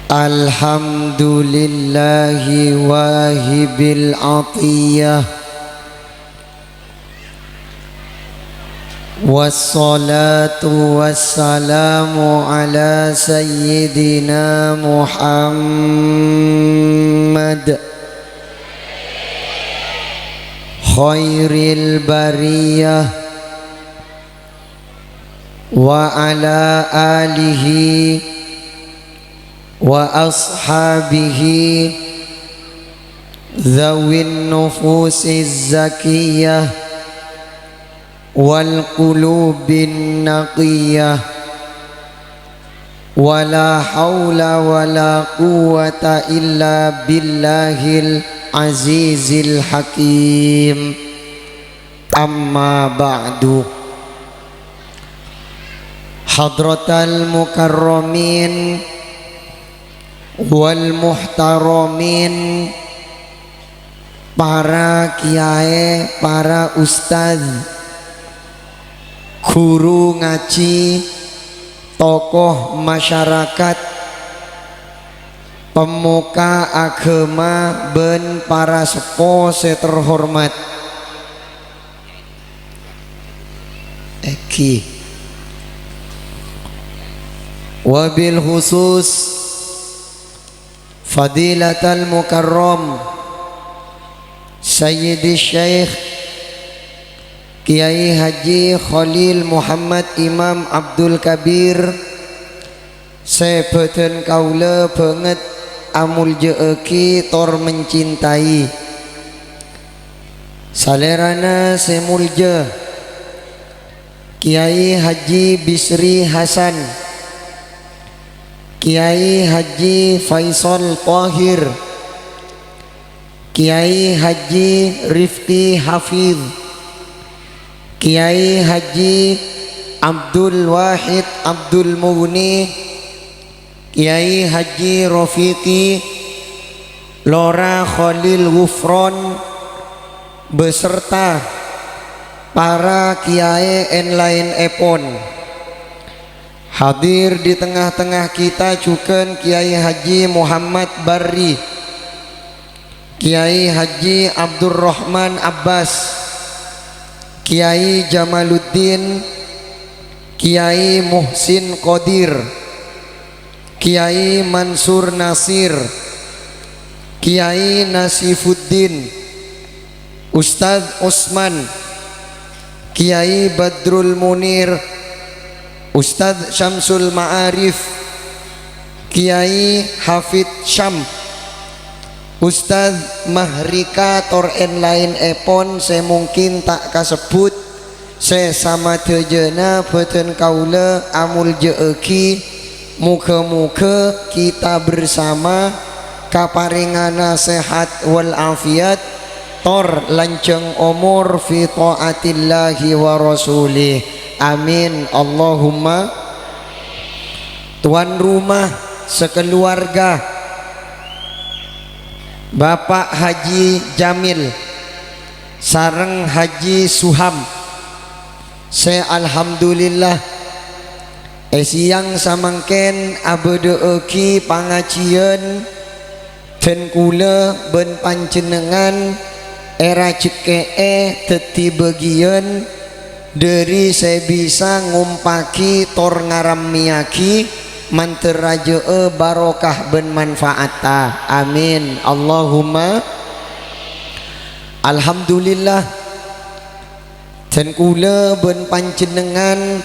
Alhamdulillahi wahibil atiyah wassalatu wassalamu ala sayyidina Muhammad khairil bariyah wa ala alihi wa ashabihi dhawin nufusiz zakiyah wal qulubin naqiyah wala hawla wala quwwata illa billahil azizil hakim. Amma ba'du. Hadratal mukarramin wal muhtaramin, para kiai, para ustaz, guru ngaji, tokoh masyarakat, pemuka agama ben para sepo terhormat. Wabil khusus Fadilatal Mukarram Sayyidi Syekh Kiai Haji Khalil Muhammad Imam Abdul Kabir, sebeten kaula banget amul jeeki tor mencintai salerana semulja Kiai Haji Bisri Hasan, Kiai Haji Faisal Tahir, Kiai Haji Rifqi Hafidh, Kiai Haji Abdul Wahid Abdul Mughni, Kiai Haji Rafiqi Lora Khalil Gufron beserta para kiai en lain epon. Hadir di tengah-tengah kita juga Kiai Haji Muhammad Barri, Kiai Haji Abdurrahman Abbas, Kiai Jamaluddin, Kiai Muhsin Qadir, Kiai Mansur Nasir, Kiai Nasifuddin, Ustadz Usman, Kiai Badrul Munir, Ustadz Syamsul Ma'arif, Kiai Hafid Syam, Ustadz Mahrika tor en lain epon saya mungkin tak kasebut saya sama tejena beten kaula amul jeeki muka-muka kita bersama kaparingana sehat wal afiat tor lanceng umur fi taatillahi wa rasulih amin Allahumma. Tuan rumah sekeluarga Bapak Haji Jamil sareng Haji Suham, saya alhamdulillah siang samangken abede pangacieun dan kula ben panjenengan era cekee teti bagian dari saya bisa ngumpaki tor ngaram miyaki manteraje barokah ben manfaata amin Allahumma. Alhamdulillah dan kula ben panjenengan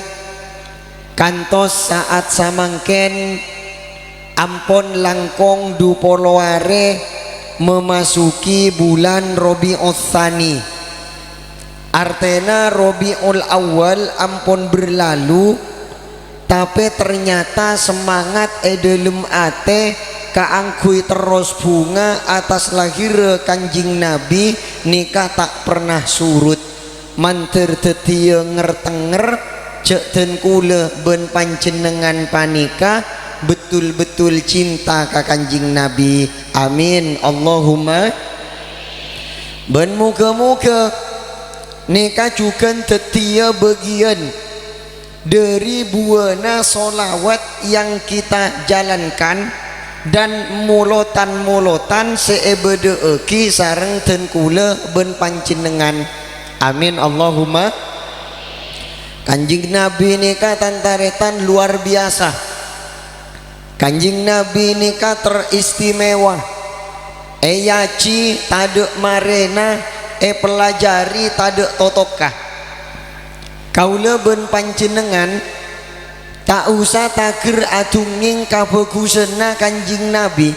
kantos saat samangken ampon langkong dupoloare memasuki bulan Rabiul Tsani, artena Rabiul Awal ampun berlalu tapi ternyata semangat edelum ate kaangkui terus bunga atas lahir Kanjing Nabi nikah tak pernah surut manter tetia ngertenger cek den kula ben panjenengan panika betul-betul cinta ka Kanjing Nabi amin Allahumma. Ben muka-muka nikah juga tetia bagian dari buana solawat yang kita jalankan dan mulotan-mulotan seebede eki sareng den kula ben panjenengan amin Allahumma. Kanjing Nabi nikah tantaretan luar biasa, Kanjing Nabi nikah teristimewa, yaci tade marena pelajari tade totokah. Kaula ben panjenengan tak usah takir atunging kabagusanna Kanjing Nabi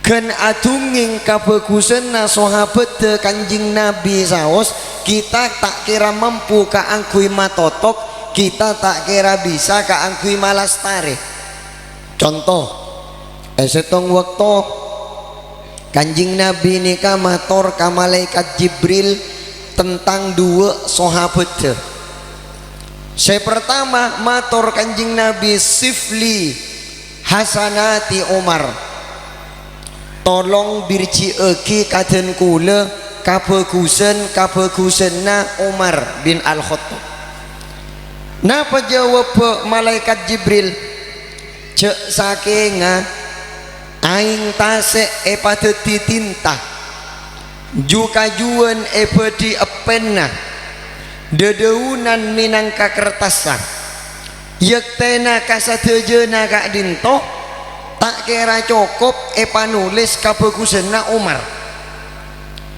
kan atunging kabagusanna sahabat Kanjing Nabi saos kita tak kira mampu kaangkui matotok, kita tak kira bisa kaangkui malastare. Contoh setong waktu Kanjing Nabi nikah mator ka malaikat Jibril tentang dua sahabat. Saya pertama matur Kanjing Nabi sifli hasanati Umar, tolong birci eki kaden kula kabagusanna Umar bin Al-Khattab. Napa jawab malaikat Jibril cek sakenga aing tase epateti tinta jukajuan epedi epenna dedeunan minangka kertasan yektena kasadejena kak dinto tak kira cukup panulis kabagusanna Umar,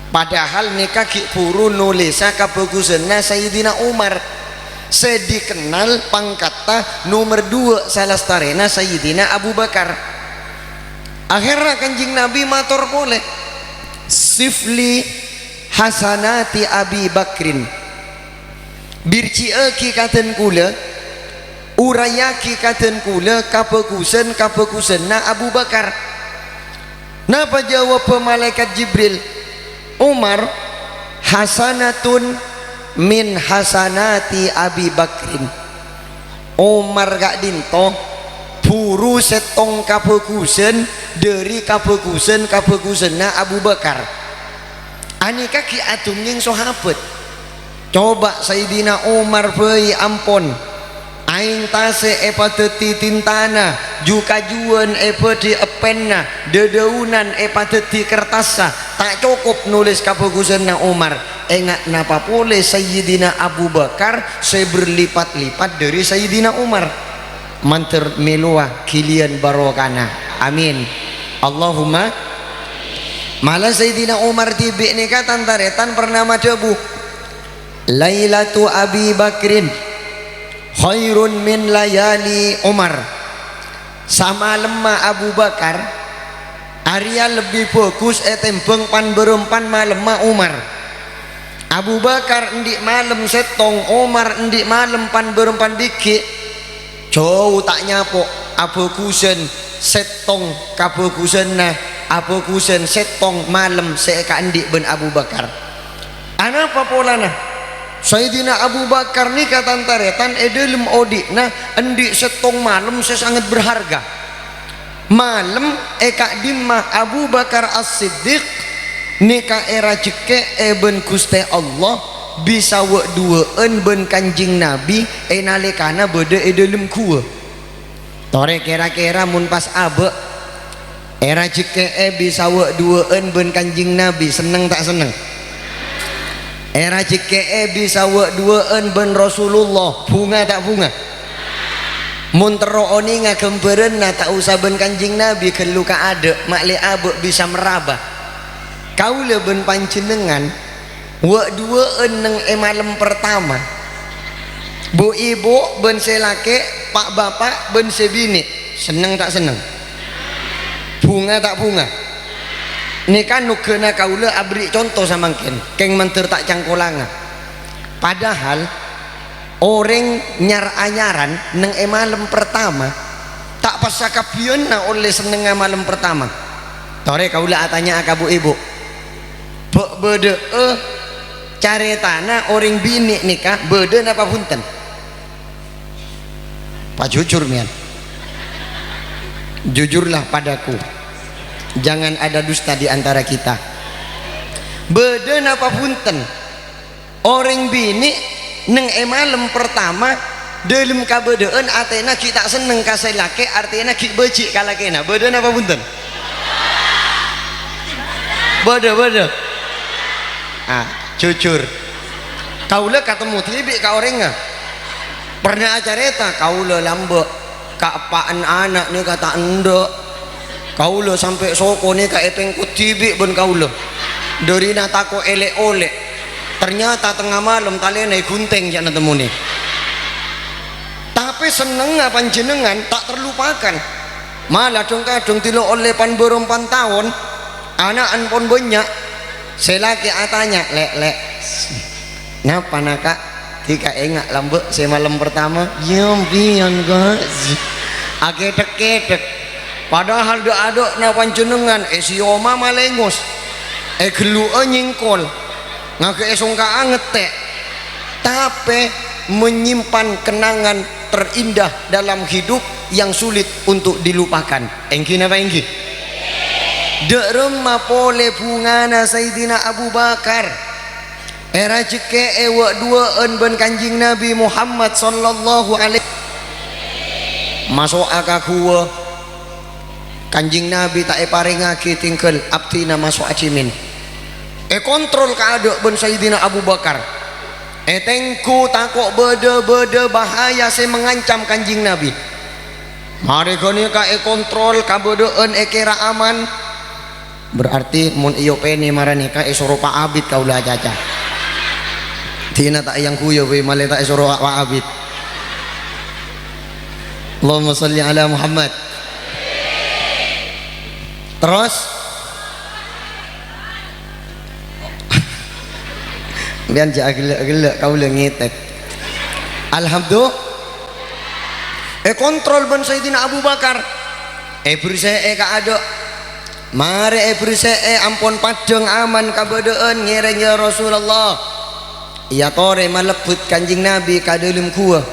padahal nikah ki puru nulisa kabagusanna Sayyidina Umar saya dikenal pangkata nomor 2 salastarena Sayyidina Abu Bakar. Akhirnya Kanjing Nabi matur boleh sifli hasanati Abi Bakrin, birci eki katen kula urayaki katen kula kabagusanna Abu Bakar. Napa jawab malaikat Jibril? Umar hasanatun min hasanati Abi Bakrin. Umar gak dinto puru setong kabagusan dari kabagusanna Abu Bakar. Anika ki atunging sahabat. Coba Sayyidina Umar bayi ampun aing tase epateti tintana jukajuan epedi epenna dedeunan epateti kertasa tak cukup nulis kebagusanna Umar, enggak napa boleh Sayyidina Abu Bakar seberlipat-lipat dari Sayyidina Umar. Manter meluah kilian barokana, amin Allahumma. Malah Sayyidina Umar tibi ni kata taretan bernama debu Lailatu Abi Bakrin khairun min layali Umar. Sama lemah Abu Bakar Arya lebih bagus tembeng pan berempan malam Umar. Abu Bakar endik malam setong, Umar endik malam pan berempan dikit. Jauh tak nyapok abagusan setong kabagusan nah abagusan setong malam seeka endik ben Abu Bakar. Anapa polana? Sayyidina Abu Bakar ni kata taretan edelum odikna endik setong malam sesangat berharga. Malam eka dimah Abu Bakar As-Siddiq nika era jeke ben Gusti Allah bisa wa duaan ben Kanjing Nabi nalikana bede edelum kuwe. Tore kira-kira mun pas abe era jeke bisa wa duaan ben Kanjing Nabi, seneng tak seneng? Era jeke bisa wa duaan ben Rasulullah, bunga tak bunga? Mun terooni ngagemberen na tak usah ben Kanjing Nabi kelu ka ade makli abe bisa meraba. Kaula ben panjenengan wa duaan neng malam pertama. Bu ibu ben selake, pak bapak ben sebini, seneng tak seneng? Bunga tak bunga? Ini kan nugena kaula abri contoh samangken keng menter tak cangkolanga. Padahal orang nyar anyaran neng malam pertama tak pasakapion na oleh seneng malam pertama. Tore kaula atanya akabu ibu bede caretana orang bini nikah bede napa punten? Pak jujur mian, jujurlah padaku, jangan ada dusta di antara kita. Bede napa punten? Orang bini neng malam pertama dalam kabedaan atena kita seneng kasih laki artinya kita becik kalakena. Bede napa punten? Bede jujur kaula ketemu tibi ka orangnya pernah acareta kaula lambek kaapaan anak ni kata endo kaula sampai soko ni ka epeng kutibi ben kaula dari natako elek olek ternyata tengah malam talene gunting jana temuni. Tapi seneng panjenengan tak terlupakan malah dong-kadong tilo oleh pan berempan tahun anakan pon banyak selaki atanya lek ngapa naka tika enggak lambek semalam pertama yampian guys agetek-getek padahal do-adok na panjenengan sioma malengos gelu nyingkol ngake songka ngetek tapi menyimpan kenangan terindah dalam hidup yang sulit untuk dilupakan. Engki napa engki? Dek remah pole bungana Sayyidina Abu Bakar era jeke ewa duaan ben Kanjing Nabi Muhammad sallallahu alaihi masuk akakuwa Kanjing Nabi tak paringake tingkel abtina masuk acimin kontrol kaadok ben Sayyidina Abu Bakar tengku takok bede bahaya saya mengancam Kanjing Nabi. Mari kini ka kontrol kabedaan kira aman. Berarti mun iyo peni marani ka isoro Pak Abid kaula caca. Tina tak yang kuyo we male tak isoro Pak Abid. Allahumma shalli ala Muhammad. Terus bian ja agel kaula ngitek. Alhamdulillah kontrol ben Sayyidina Abu Bakar bersee ka adok mari bersee ampun padeng aman kabedaan ngerenya Rasulullah iya tore malebut Kanjing Nabi kadelum kuah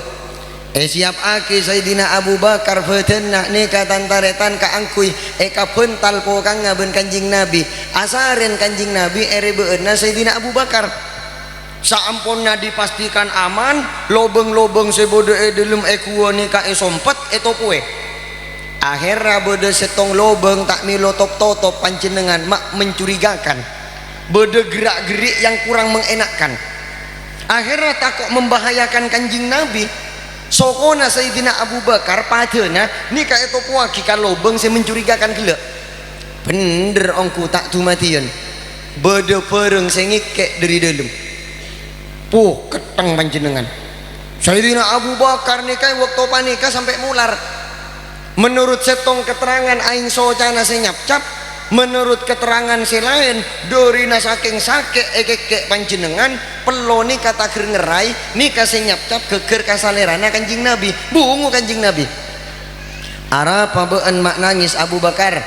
siap aki Sayyidina Abu Bakar fetenna nika tantaretan ka angkui ka bental pokang ngaben Kanjing Nabi asaren Kanjing Nabi beena Sayyidina Abu Bakar saamponna dipastikan aman lobeng-lobeng sebode delum kuah nika sompet topoe akhirnya bede setong lobeng tak milo top panjenengan mak mencurigakan, bede gerak-gerik yang kurang mengenakkan, akhirnya takut membahayakan kanjing Nabi. Sokona Sayyidina Abu Bakar padana ni kayak topo aki kalau lobeng saya mencurigakan gelak bener ongku tak tu matian bede pereng saya ngikek dari dalam keteng panjenengan. Sayyidina Abu Bakar nikah waktu panikah sampai mular. Menurut setong keterangan aing socana senyap cap, menurut keterangan selain dorina saking sake ekek panjenengan pelo ni kata ngerai nikah senyap cap keker kasalerana kanjing Nabi bungu kanjing Nabi. Arab pabeen mak nangis Abu Bakar.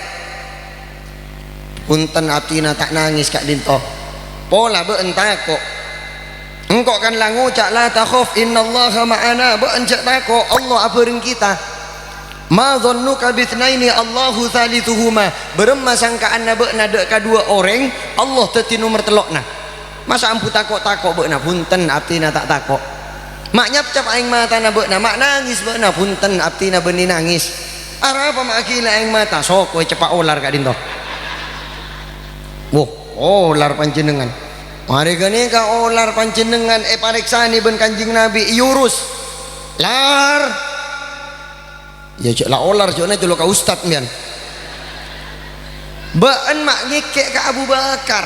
Punten atina tak nangis kak dinto. Pola been tako. Engkau kan lah ngucak la takhaf innallaha ma'ana been cak tako Allah aperin kita. Ma dhannuka bitsnaini Allahu thalithuhuma, berema sangkaan na beuna dek kadua orang Allah teti nomor telokna. Masa ampu takok-takok beuna punten abtina tak takok. Mak nyap-cap aing mata na beuna mak nangis beuna punten abtina beuni nangis. Ara apa mak akila aing mata sok we cepak olar ka dinto. Woh, olar panjenengan. Mari gani ka olar panjenengan pariksani ben kanjing Nabi iurus. Lar ya cek lah olar cek na ka ustad mian. Been mak ngikek ke Abu Bakar.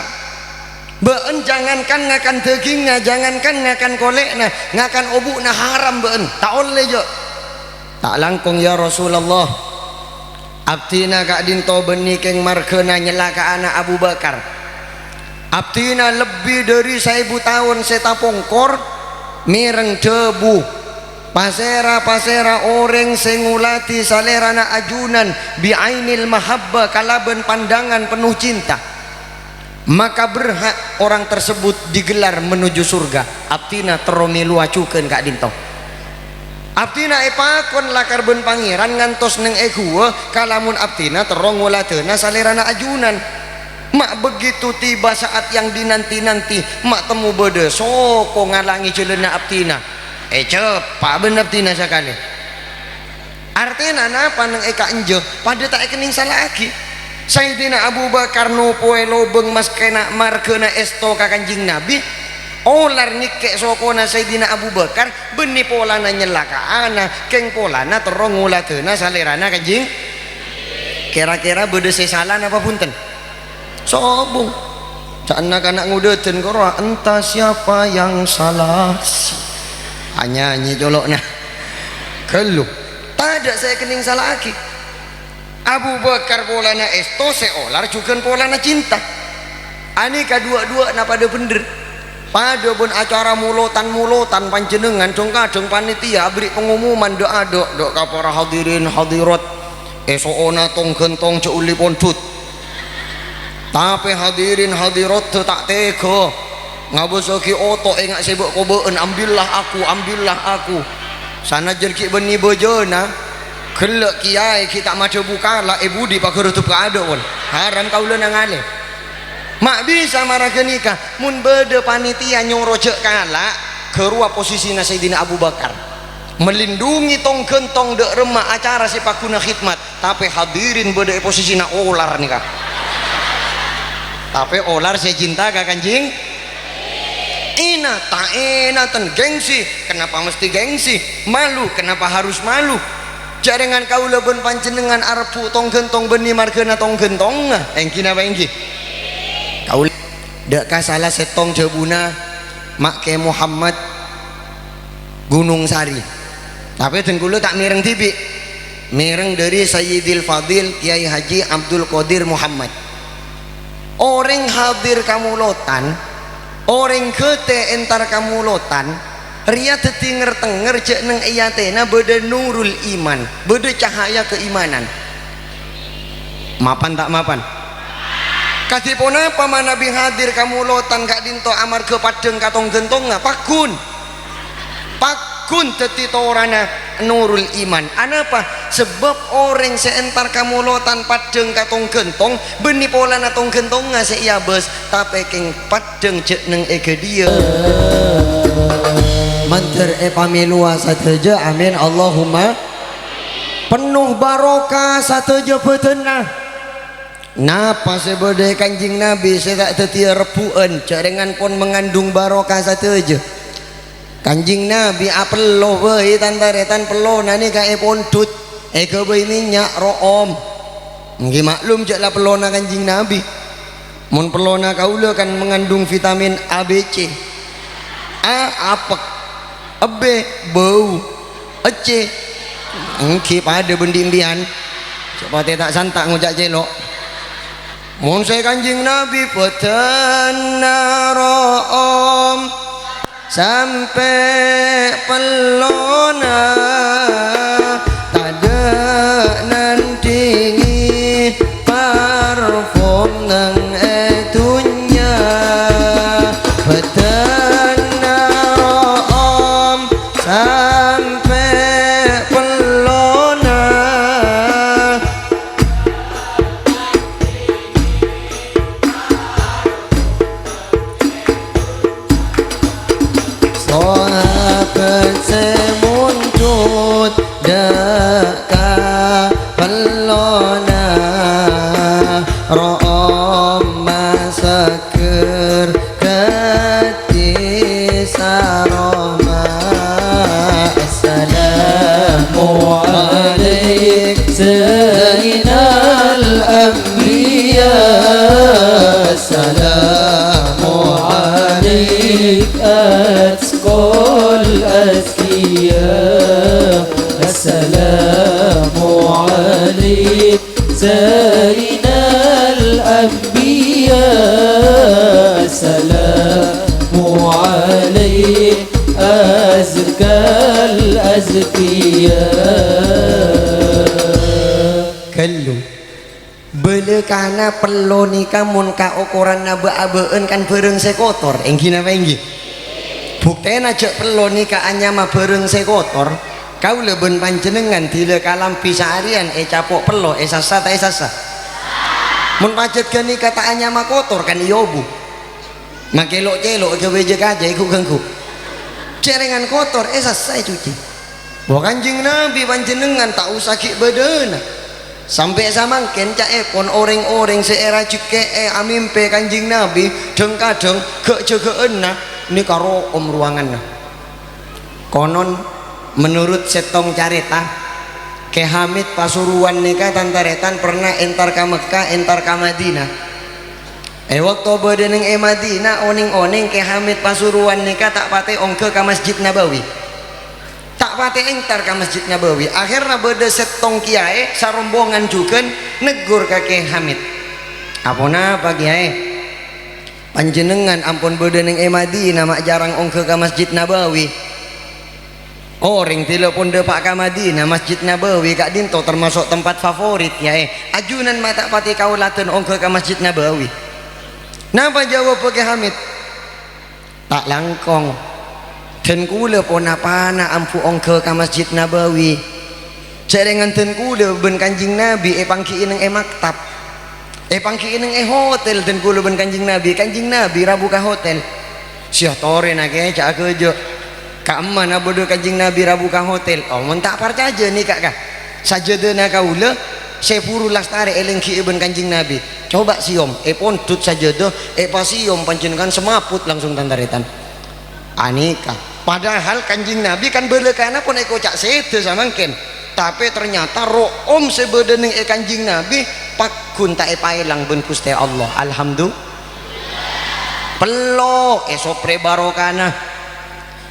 Been jangankan ngakan dagingnya, jangankan ngakan kolekna, ngakan obukna haram been. Tak oleh jo. Tak langkung ya Rasulullah. Abtina kak dinto beni keng margena nyelaka anak Abu Bakar. Abtina lebih dari 1000 tahun setapongkor mireng debu. Pasera orang sengulati salerana ajunan biainil mahabba kalaben pandangan penuh cinta, maka berhak orang tersebut digelar menuju surga. Abtina teromilu acukeun kak dinto. Abtina epakon lakar ben pangeran ngantos neng ehua kalamun abtina terong ngulateuna salerana ajunan. Mak begitu tiba saat yang dinanti-nanti mak temu bede soko ngalangi celena abtina. Cepat bener tina sekali. Artinya napa nang eka enjo pada tak kening salah lagi. Sayyidina Abu Bakar no poe lobeng mas kena markena esto ka kanjing Nabi. Olar nikek sokona Sayyidina Abu Bakar beni polana nyelaka ana keng polana terong ngulateuna salerana kanjing. Kira-kira bede salah napa punten? Sobong. Anak-anak ngudeuten karo entah siapa yang salah. Hanya nyi colok nah keluh tak ada saya kening salah lagi. Abu Bakar polana esto seolar juga polana cinta ani kadua-dua na pada bener pada pun acara mulotan panjenengan dong kadang panitia beri pengumuman doa dok ka para hadirin hadirat esokona tong gentong ceuli pondut tapi hadirin hadirat tak tega ngabosoki oto engak sibuk kobeun ambillah aku sana jerki beni bojona gelek kiai kita maca bukala budi pakai rutup ka ado pun haram kaula nangale mak bisa marah kenika mun bede panitia nyoro cek kala kerua posisina Sayyidina Abu Bakar melindungi tong gentong dek remah acara sepakuna khidmat tapi hadirin bede posisina olar nika tapi olar saya cinta ka kanjing ina tak enak ten gengsi. Kenapa mesti gengsi? Malu, kenapa harus malu? Jaringan kaula ben panjenengan arep tong gentong beni margena tong gentong engki napa engki kaula dak kasalah setong jebuna mak ke Muhammad Gunung Sari tapi den kula tak mireng tibi mireng dari Sayyidil Fadil Kiai Haji Abdul Qadir Muhammad. Orang hadir kamulotan orang kete entar kamulotan ria tetinger tenger cek neng iyatena beda nurul iman beda cahaya keimanan mapan tak mapan katipun apa Nabi hadir kamulotan kak dinto amar ke padeng katong gentonga pakun teti torana nurul iman anapa sebab orang seentar kamulotan padeng katong gentong beni pola natong gentong nga seiyabes tapi keng padeng cek neng eke dia manter pamilua sateja amin Allahumma penuh barokah satu je petenah. Napa sebodai Kanjing Nabi saya tak tetia repuan carengan pun mengandung barokah satu je. Kanjing Nabi apelo wei tantaretan pelo nani kae pontut ke wei minyak room. Nggih maklum cak lah pelona Kanjing Nabi. Mun pelona kaula kan mengandung vitamin A B C. A apek, B bau, C engki pada bendimbian. Coba tak santak ngujak celok. Mun saya Kanjing Nabi petana room sampai pelona tada nanti parfum nang etunya petana room sampai pelona sahabat semuntut deka pelona room masaker kati saroma. Assalamu alaik sayyidal anbiya. Assalamu alaik atqal azkiya. Assalamu alaik sayyidal anbiya. Assalamu alaik azkal azkiya. Kalau belekana perlu nikah mun ka ukuran abe-abeen kan bareng sekotor enggi napa enggi buktena cek perlu nikah anyama bareng sekotor kau leben panjenengan dile kalampi seharian capok perlu sasa ta sasa mun pacet ke nikah tak anyama kotor kan iyobu makelok celok ke wejek aja iku ganggu cerengan kotor sasa cuci Kanjing Nabi panjenengan tak usah ki bedena sampai zaman kencak pon orang-orang seera cike amimpe Kanjing Nabi kadang ke jegeena ini karo ruangan konon menurut setong carita Ke Hamid Pasuruan nikah tantaretan pernah entar ka Mekah entar ka Madinah waktu badaneng Madinah oning-oning Ke Hamid Pasuruan nikah tak pate ongke ka Masjid Nabawi tak pate entar ka Masjid Nabawi akhirnya beda setong kiai sarombongan juga negur ka Ke Hamid apona apa kiai panjenengan ampun badaneng Madinah mak jarang ongke ka Masjid Nabawi orang telepon depak ka Madinah Masjid Nabawi kak dinto termasuk tempat favorit ya ajunan mata pati kaulatan ongke ka Masjid Nabawi napa jawab Ke Hamid tak langkong dan kula pon apana ampu ongke ka Masjid Nabawi cerengan ten kula ben Kanjing Nabi pangkiin ng maktab pangkiin ng hotel dan kula ben Kanjing Nabi rabu ka hotel siah tore nake cak kejo Kak mana bodoh Kanjing Nabi rabu ka hotel oh mentak parcaja nih kak sajadana kaula sepuru lastare elengki ibn Kanjing Nabi coba siom pontut sajadah pasiom panjenengan semaput langsung tantaretan anika padahal Kanjing Nabi kan belekana pun cak sete samangken tapi ternyata room sebedening Kanjing Nabi pakun tak pailang ben Gusti Allah alhamdulillah pelo sopre barokana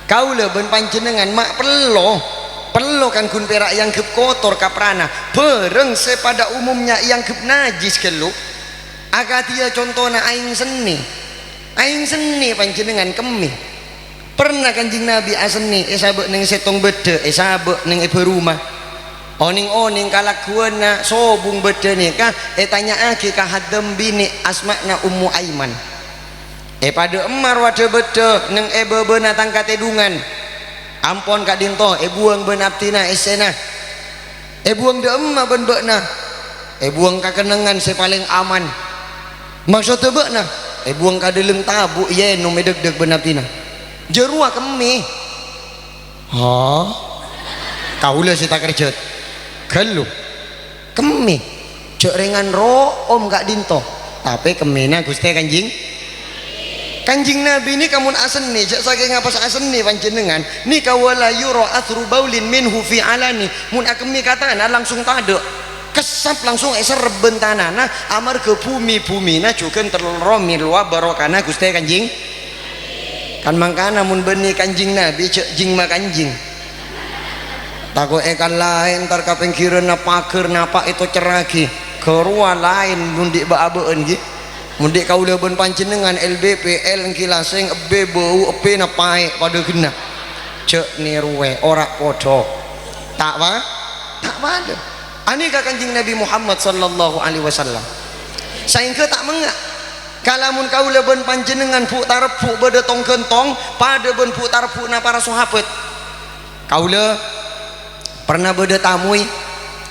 kaula ben panjenengan mak perlo kan kun perak yang kep kotor kaprana bareng sepada umumnya yang kep najis kelu agatia contohna aing seni panjenengan kemi pernah Kanjing Nabi aseni sabek ning setong bede sabek ning ibu rumah oning-oning kalakuana sobung bede nikah tanya aki ka hadam bini asmakna Ummu Aiman pada emar wadah beda neng bena tangkat edungan ampon kak dinto buang benaptina esena buang de emma ben bekna buang kakenengan paling aman maksud bekna buang kadeleng tabu ye no medeg-deg benaptina jerua kemi ha kaula sita kerjet gelu kemi cek ringan ro om gak dinto tapi kemina Gusti Kanjing Nabi ini kamun asen nih cek saking ngapas asen nih panjenengan nih kawala yuro athru baulin minhu fi alani mun akemi katana langsung tade kesap langsung sereben tanana amar ke bumi-bumina juga terromi luar barokana Gusti Kanjing kan mangkana mun benih Kanjing Nabi cek jing makanjing takut ikan lain ntar kaping kira na pager napa itu ceragi kerua lain mundik baabeun gitu mundik kaula ben panjenengan LBP L kilaseng ebe bau ebe na pae pada kena cek ni ruwe ora podo tak pada ani ka Kanjing Nabi Muhammad sallallahu alaihi wasallam saingke tak mengak kalamun kaula ben panjenengan pu tarep beda tong kentong pada ben pu tarep na para sahabat kaula pernah beda tamui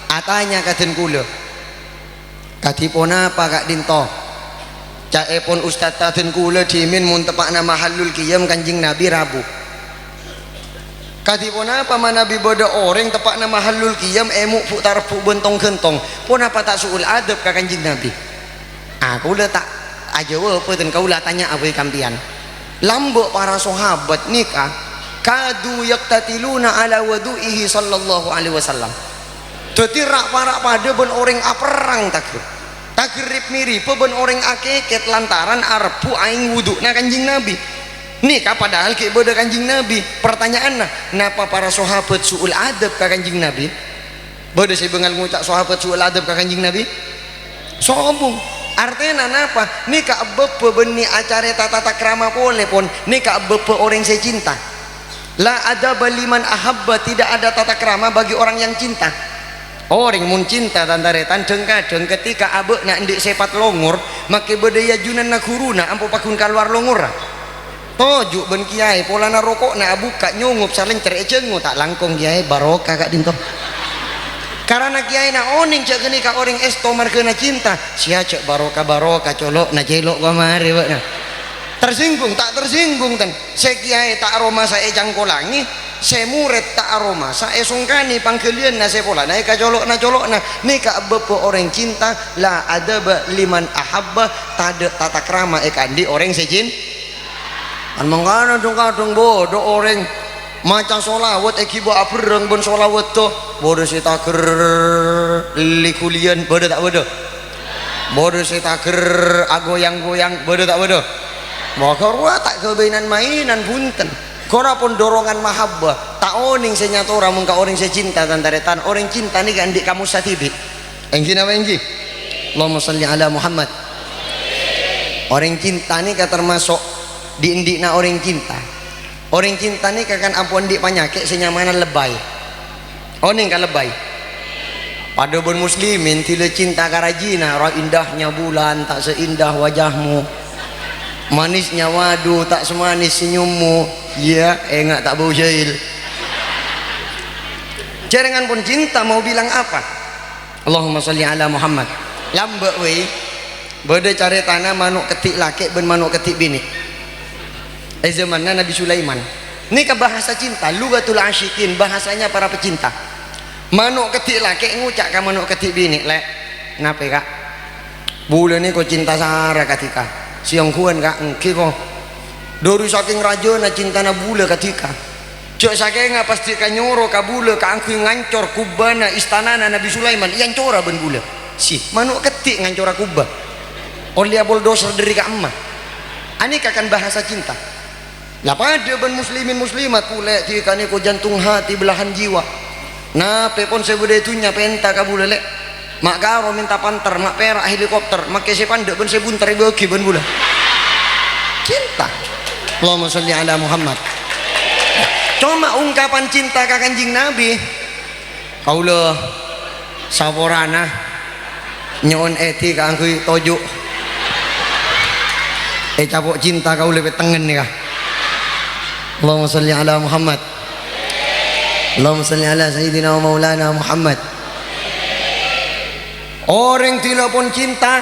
atanya katen kula katipona apa kak dinto caepon ustad taten kula dimin mun tepakna mahallul qiyam Kanjing Nabi Rabu katipona apa manabi beda orang tepakna mahallul qiyam emu putar pu bentong gentong pun apa tak suul adab ka Kanjing Nabi aku udah tak aja apa dan kaula tanya apa kampian lambok para sahabat nikah kadu yaktatiluna ala wadu'ihi sallallahu alaihi wasallam dadi rak parak pada ben orang aperang tagrib mirip ben orang akeket lantaran arpu aing wudukna Kanjing Nabi nikah padahal ke beda Kanjing Nabi pertanyaanna napa para sahabat suul adab ka Kanjing Nabi beda saya bengal ngucap sahabat suul adab ka Kanjing Nabi sombong artinya napa nikah bepe beni acara tata krama pole pun nikah bepe orang saya cinta la ada baliman ahabba tidak ada tata krama bagi orang yang cinta orang mun cinta tandaretan dengkadeng ketika abe nak ndik sepat longur make bedaya junan na guruna ampo pakun keluar longur tojuk ben kiai polana rokok na buka nyungup saling cerai cengu tak langkong kiai barokah kak dinto karena kiai na oning cek geni ka orang esto markena cinta sia cek barokah colok na jelok kamari bakna tersinggung tak tersinggung tan sekiai tak aroma saya jangkolangi saya murid tak aroma saya sungkani pangkelian na saya pola naik colok na nika bepo orang cinta la ada liman ahabba tada tata krama ekandi orang sejin an mangana kadung bodoh orang macam solawat ekibo apereng ben solawat to bodoh si taker likulian bodoh tak bodoh si taker agoyang-goyang bodoh tak bodoh maka ruah tak kebainan mainan punten kora pun dorongan mahabbah tak oning senyata orang muka orang secinta tantaretan orang cinta ni kan di kamu satibi engki nama engki Allahumma salli ala Muhammad orang cinta ni kan termasuk di indikna orang cinta ni kan ampun di penyakit senyamanan lebay oning kan lebay pada bon muslimin tidak cinta karajina roh indahnya bulan tak seindah wajahmu manisnya wadu tak semanis senyummu ya enggak tak bau jahil jaringan pun cinta mau bilang apa Allahumma salli ala Muhammad lambak wei beda cari tanah manuk ketik laki ben manuk ketik bini zamannya Nabi Sulaiman ini ke bahasa cinta lugatul asyikin bahasanya para pecinta manuk ketik laki ngucak ke manuk ketik bini lek kenapa kak bulan ini kau cinta sahara ketika siang kuan kak engki kok dari saking raja na cinta na bula ketika cok saking nga pasti ka nyoro ka bula ka angku ngancor kubana istana na Nabi Sulaiman yang cora ben bula si manuk ketik ngancora kubah oleh bulldozer dari ka emak ani kakan bahasa cinta lah pada ben muslimin muslimat pula tikane ko jantung hati belahan jiwa nah pepon sebede tunya penta ka bula lek mak garo minta panter mak perak helikopter mak kese pandek ben sebuntar bagi ben bula cinta Allahumma sholli ala Muhammad cuma ungkapan cinta ka Kanjing Nabi kaula saborana nyon eti ka angku tojo capok cinta kaula pe tengen ya Allahumma sholli ala Muhammad Allahumma sholli ala sayyidina wa maulana Muhammad orang tidak pun cinta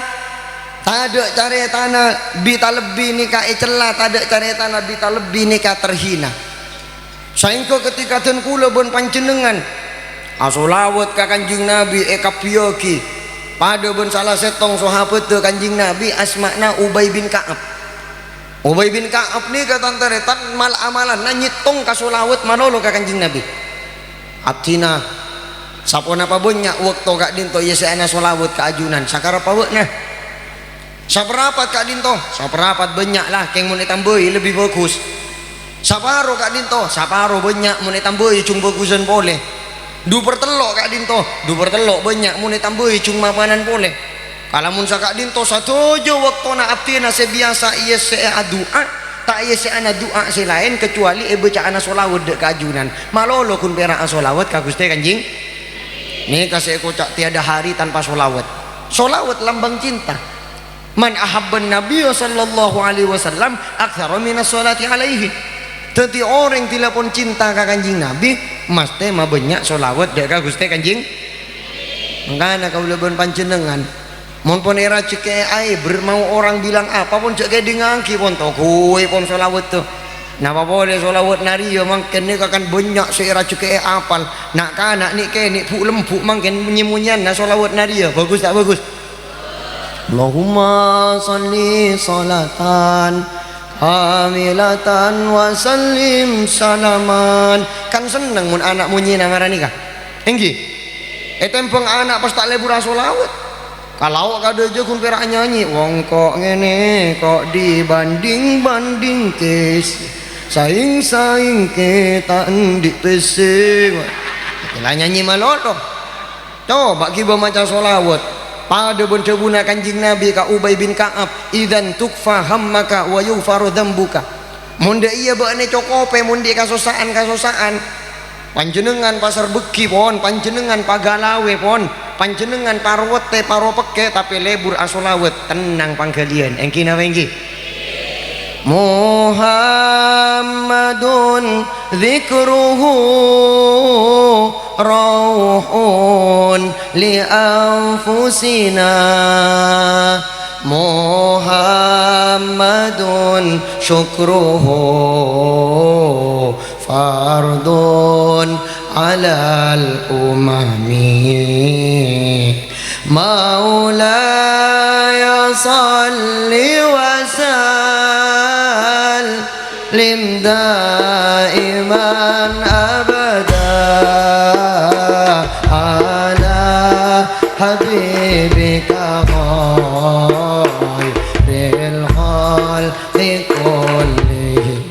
tak ada cari tanah bita lebih nikah celah tak ada cari tanah bita lebih nikah terhina sehingga ketika dan kula pun panjenengan asolawat ka kanjing Nabi kapiyoki pada ben salah setong sahabat teu kanjing Nabi asmakna Ubay bin Ka'ab. Ubay bin Ka'ab ni kata taretan mal amalan na nyitong kasolawat manolo ka kanjing Nabi. Abtina sapona pa banyak waktu kak dinto iya seana solawat ka ajunan sakara pa na saperapat kak dinto saperapat banyak lah keng mun tamboi lebih bagus. Saparo kak dinto saparo banyak mun tamboi cung bagusan boleh. Du pertelok kak dinto du pertelok banyak mun tamboi cung makanan boleh. Kalau mun sa kak dinto satu jo waktu na abtina sebiasa iya seana doa tak iya seana doa selain kecuali bacaan solawat dek kajunan malolo kun pera solawat ka Gusti Kanjing. Nih kasih kocak tiada hari tanpa solawat. Solawat lambang cinta. Man ahabban Nabi sallallahu alaihi wasallam aktsara minas sholati alaihi. Teti orang tidak pun cinta ka kanjing Nabi mesti mah banyak solawat dek ka Gusti Kanjing. Mangkana kaula ben panjenengan mun pun era ceke ai bermau orang bilang apapun cek dengangki pun to kuwe pun solawat tuh. Napa boleh solawat nariyo mangken ni akan banyak seira cukai apal nak kanak ni ke ni pu lempuk mangken menyemunyian na solawat nariyo bagus tak bagus. Allahumma salli salatan kamilatan wa sallim salaman. Kan seneng mun anak munyi na ngarani ka enggi tempeng anak pas tak lebur solawat kalau kada aja kun perak nyanyi wong kok ngene kok dibanding kes saing kita endik pesing lah nyanyi malolo coba kiba maca solawat pada bencebuna kanjing Nabi ka Ubay bin Ka'ab idan tukfa hammaka wa yufaru dzambuka mun de iya bakne cokope mun di kasosaan panjenengan pasar beki pon panjenengan pagalawe pon panjenengan parwete paropeke tapi lebur asolawat tenang panggalian engki nawe engki Muhammadun dzikruhu rauhun li anfusina Muhammadun syukruhu fardun alal umami maulaya salli wa sallim daiman abada ala habibika khairil khalqi kullihim.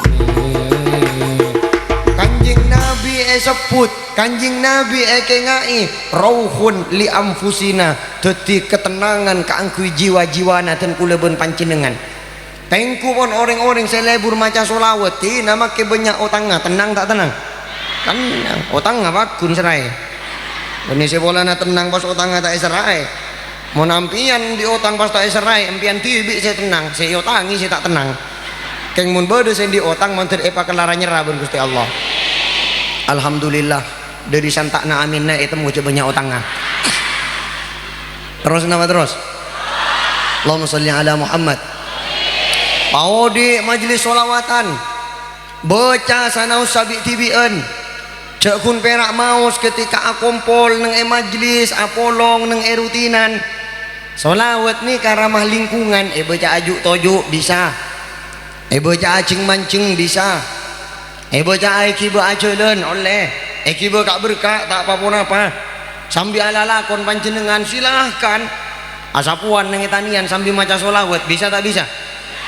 Kanjing Nabi sebut kanjing Nabi kengai rauhun li anfusina dadi ketenangan kaangkui jiwa-jiwana dan kula ben panjenengan. Tengku pun orang-orang selebur maca solawat ti nama ke banyak otangnya tenang tak tenang tenang otangnya bakun serai ini sebolana tenang pas otangnya tak serai mau nampian di otang pas tak serai empian tibi saya tenang saya otangi saya tak tenang keng mun bade saya di otang mantir epa kelara nyerah ben Gusti Allah. Alhamdulillah dari santakna aminna itu mau coba banyak otangnya terus nama terus Allahumma sholli ala Muhammad. Mau di majlis solawatan baca sanaus sabik tibian cek kun perak maus ketika akumpul neng majlis apolong neng rutinan solawat ni karamah lingkungan baca ajuk tojuk bisa baca acing mancing bisa baca kiba ajolen oleh kiba kak berkah tak apa-pun apa sambil ala kon panjenengan silahkan asapuan neng tanian sambil maca solawat bisa tak bisa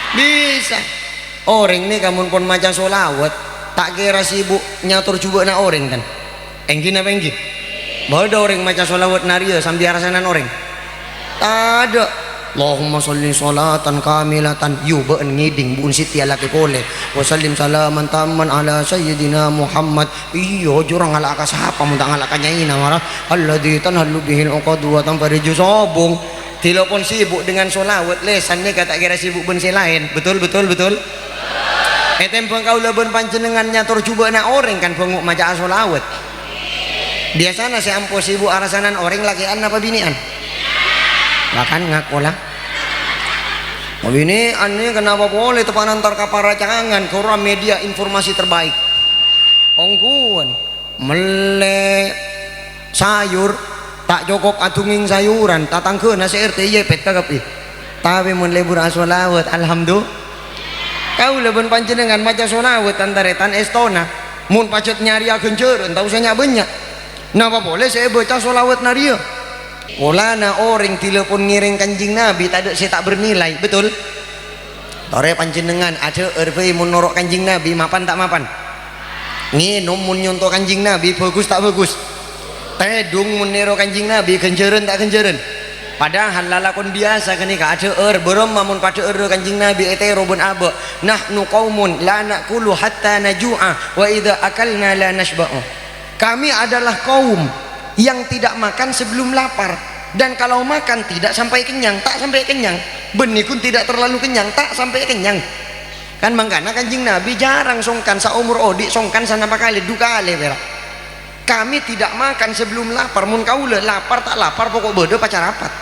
bisa. Orang ni kamu pun maca solawat tak kira sibuk nyatur coba na orang kan enggi apa enggi ada orang maca solawat naria sambil rasanan orang tak ada. Allahumma sholli sholatan kamilatan yuban ngiding bun siti ala kekole wa sallim salaman tamman ala sayyidina Muhammad iyo jurang ala ka sapa mun tak ala kanyaina marah alladzi tanhallu bihil uqad wa tanfariju sobong. Telepon sibuk dengan solawat lesan ni kata kira sibuk ben lain betul tempeng kau leben panjenengan nyatur coba na orang kan penguk maca solawat biasanya si ampo sibuk arasanan orang lakian apa binian bahkan ngakola oh ini aneh kenapa boleh tepan antar kapara cangan koran media informasi terbaik ongkuan melek sayur tak cukup atunging sayuran tatangkeun nasi RT ye pet kagapi tapi mun lebur asolawat alhamdulillah kau leben panjenengan maca solawat antaretan estona mun pacet nyari akeun tahu saya banyak napa boleh saya baca solawat naria polana orang telepon ngiring kanjing nabi tak ada saya tak bernilai betul tore panjenengan ada erve mun norok kanjing nabi mapan tak mapan nginum mun nyonto kanjing nabi bagus tak bagus tedung menero kanjing nabi kenjeren tak kenjeren padahal lalakon biasa kenika ada berom mamun pada kanjing nabi etero ben aba nahnu qaumun la naqulu hatta najua wa idza akalna la nashba'u kami adalah kaum yang tidak makan sebelum lapar dan kalau makan tidak sampai kenyang tak sampai kenyang benikun tidak terlalu kenyang tak sampai kenyang kan mangkana kanjing nabi jarang songkan saumur odik songkan sanapa kali duka kali berak kami tidak makan sebelum lapar mun kaula lapar tak lapar pokok bodoh pacar rapat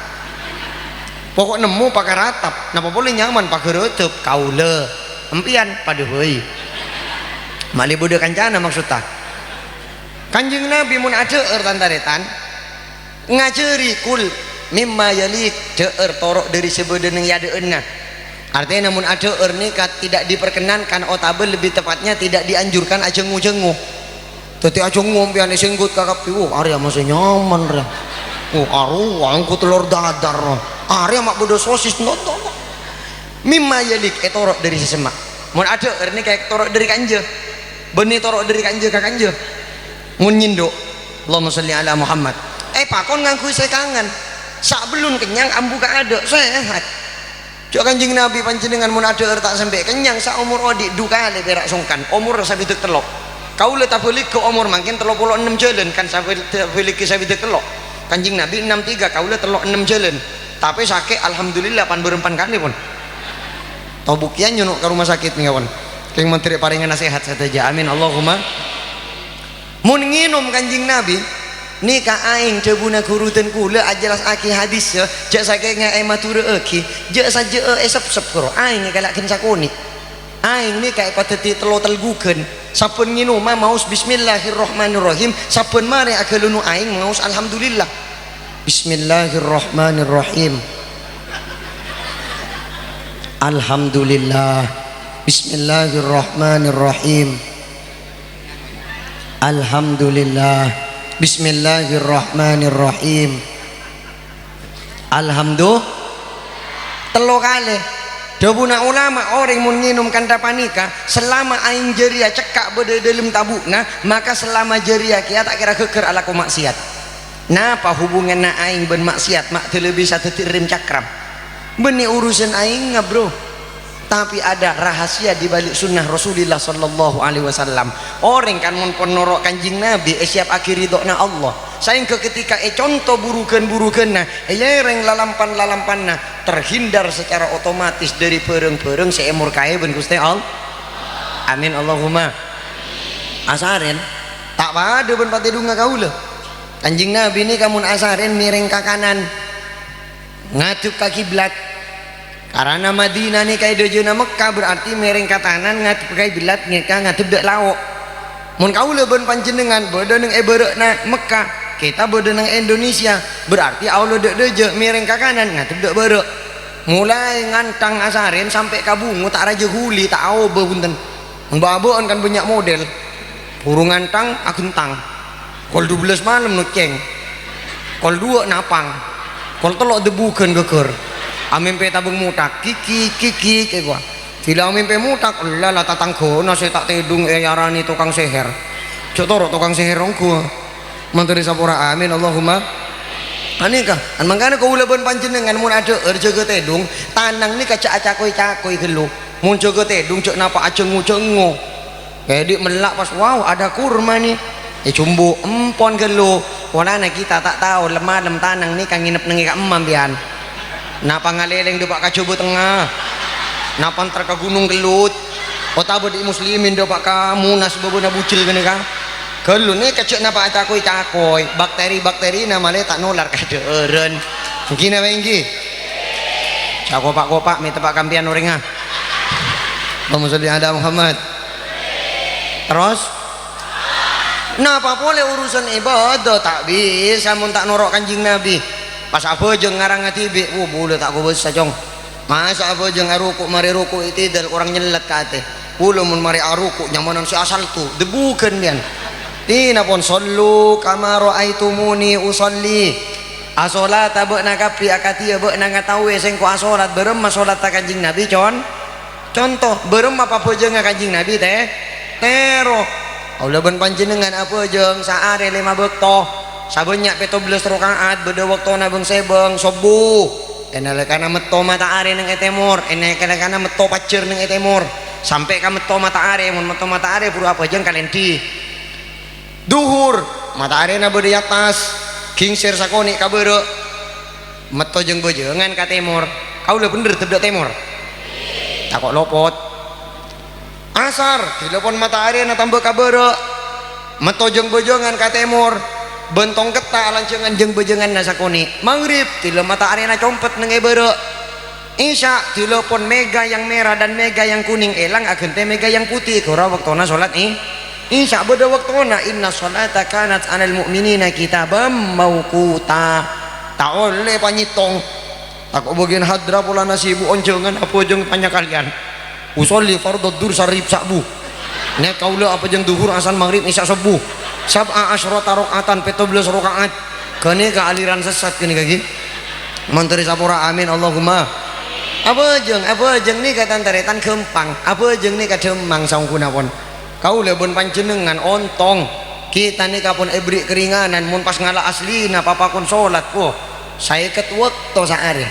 pokok nemu pakai ratap napa boleh nyaman pakai retep kaula empian pada hoi mali bodoh kancana maksudnya kanjeng nabi mun acer tantaretan ngajeri kul mimma yalik ceer torok dari sebedeneng yadeunna artinya namun acer nikah tidak diperkenankan otabel lebih tepatnya tidak dianjurkan ajengu-jengu teti aja ngompian singgut kakak piwu Arya masih nyaman Arya aru angku telur dadar Arya mak bodoh sosis nonton mimma yalik torok dari sesemak mun ada ini kayak torok dari kanja benih torok dari kanja ke kanja mun nyindo Allahumma sholli ala Muhammad pakon ngangku saya kangen sak belum kenyang ambu ka ada sehat cok kanjing nabi panjenengan mun ada tak sampai kenyang sak umur odik duka le berak songkan umur sabitek telok kau letak balik ke umur makin 36 jalan kan sampai balik ke sabitek telok kanjing nabi 63 kau letak telok 6 jalan tapi sakit alhamdulillah pan berempan kali pun tau bukian nyunuk ke rumah sakit nih kawan yang menteri paringan nasihat saja amin Allahumma mun nginum kanjing nabi nikah aing cebuna kurutan kula ajelas aki hadis ya jak saking ngai matur eki jak saja esep-sep karo aing galakkeun sakuni aing ni kayak pateti telo telgukeun sampun nginum maus bismillahirrahmanirrahim sampun mari akelunu aing maus alhamdulillah bismillahirrahmanirrahim alhamdulillah bismillahirrahmanirrahim alhamdulillah bismillahirrahmanirrahim alhamdulillah telo kali dabuna ulama orang mun nginum kanda panika selama aing jeria cekak bede dalam tabukna maka selama jeria kia tak kira keker ala ku maksiat napa hubungan na aing ben maksiat mak terlebih satu tirim cakram beni urusan aing bro tapi ada rahasia di balik sunnah Rasulullah sallallahu alaihi wasallam orang kan mun pon norok kanjing nabi siap akhir ridona Allah saing ke ketika contoh burukeun-burukeunna yereng lalampan-lalampanna terhindar secara otomatis dari pereng-pereng seemur kae ben Gusti Allah amin Allahumma asaren tak pada ben patedunga kaula kanjing nabi ini kamun asaren miring ke kanan ngadep ke kiblat karena Madinah nih kayak dojona Mekah berarti mereng katanan ngadep kayak bilat ngeka ngadep dek lauk mun kaula ben panjenengan bodo neng eberekna Mekah kita bodo neng Indonesia berarti Allah dek deje mereng ke kanan ngadep dek berek mulai ngantang asaren sampai kabungu tak raja huli tak au bepunten mbabon kan banyak model burung ngantang agentang kol 12 malam nuceng kol 2 napang kol telok debukeun geker amin pe tabung mutak kiki kayak gua tidak amin pe mutak lala tatang kono saya tak tedung yarani tukang seher cok toro tukang seher ongku menteri sapura amin Allahumma anika an mangkana kau ulah panjenengan mun ada jaga tedung tanang ni kaca cakoi gelu mun jaga tedung cok napa acengu jadi melak pas wow ada kurma nih cumbu empon gelu warna kita tak tahu lemah lem tanang ni kang nginep nengi ka emam pian napa ngaleleng depak ka coba tengah napa antar ka gunung gelut otak di muslimin depak ka munas babona bucil gini ka gelut nih kecek napa cakoi bakteri nama le tak nular ka deureun gini apa inggi kopak mi tepak kampian orang Allahumma sholli ala Muhammad terus Napa boleh urusan ibadah tak bisa mun tak norok Kanjeng Nabi. Pas apa jeung ngarang ngatibi, boleh tak go bisa jong. Masa apa jeung aruku mari ruku itidal orang nyelet ka ate. Pulo mun mari aruku nyamanan si asal tu debukeun pian. Tina pon sallu kama raaitumuni usolli. Asolat beuna kapi akatia beuna ngatawe sing ku asolat berem salat ta Kanjeng Nabi contoh berem apa jeung Kanjeng Nabi teh tero. Aulaban panjenengan apa jeung saare 5 bekto sabanyak 17 rakaat beda waktona beung sebeng subuh enalekana metto mataare nang etemor enalekana metto pacer nang etemor sampai ka metto mataare mun metto mataare puru apa jeung kalenti duhur mataare na beudeui atas kingsir sakoni ka beureu metto jeung bejeungan ka temor kaula bener teu temor takok lopot asar telepon matahari na tambah kabere meto jeung bejengan ka temor bentong geta lancengan jeung bejengan na sakoni maghrib telepon matahari na compet nang beure isya telepon mega yang merah dan mega yang kuning elang ageun teh mega yang putih kura waktuna salat isya beda waktuna inna sholata kanat anal mu'minina kitabam mauquta tak oleh panyitong tak bagian hadra pula nasibu oncengan apa jeung tanya kalian usolli fardhu dur sarib sabu nek kaula apa jeung duhur asal maghrib isya subuh sab'a asyrata rakaatan 17 rakaat kene ka aliran sesat kene kaki menteri sapura amin Allahumma apa jeung ni katan taretan kempang apa jeung ni ka demang saungkuna pon kaula beun panjenengan ontong kita ni kapun ebri keringanan mun pas ngala aslina papakun salat saya ket waktu saare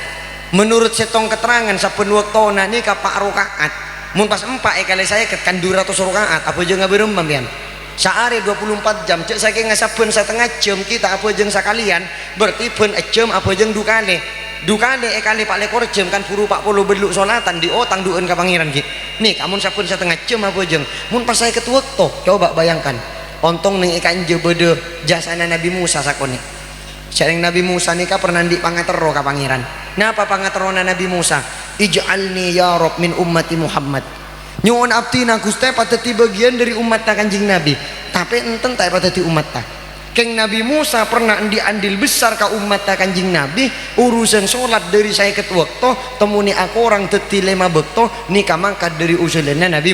menurut setong keterangan saben waktona ni ka 4 rakaat mun pas 4 kali saya ketkan 200 rakaat apa jeung ngaberem pian saare 24 jam cek saking ngasabeun setengah jam kita apa jeung sakalian berarti beun jam apa jeung dukane kali 4 jam kan puru 40 beluk salatan di otang dueun ka pangeran ki nih kamun sabeun setengah jam apa jeung mun pas saya ket waktu coba bayangkan ontong ning ikan je bede jasana Nabi Musa sakone sareng Nabi Musa nika pernah di pangatero ka pangeran napa pangaterona Nabi Musa ij'alni ya Rabb min ummati Muhammad nyuwun abdina Gusti pateti bagian dari umat ta Kanjeng Nabi tapi enten ta pateti umat ta keng Nabi Musa pernah di andil besar ka umat ta Kanjeng Nabi urusan salat dari saya ket waktu temuni aku orang teti 5 bekto nika mangkat dari usulana Nabi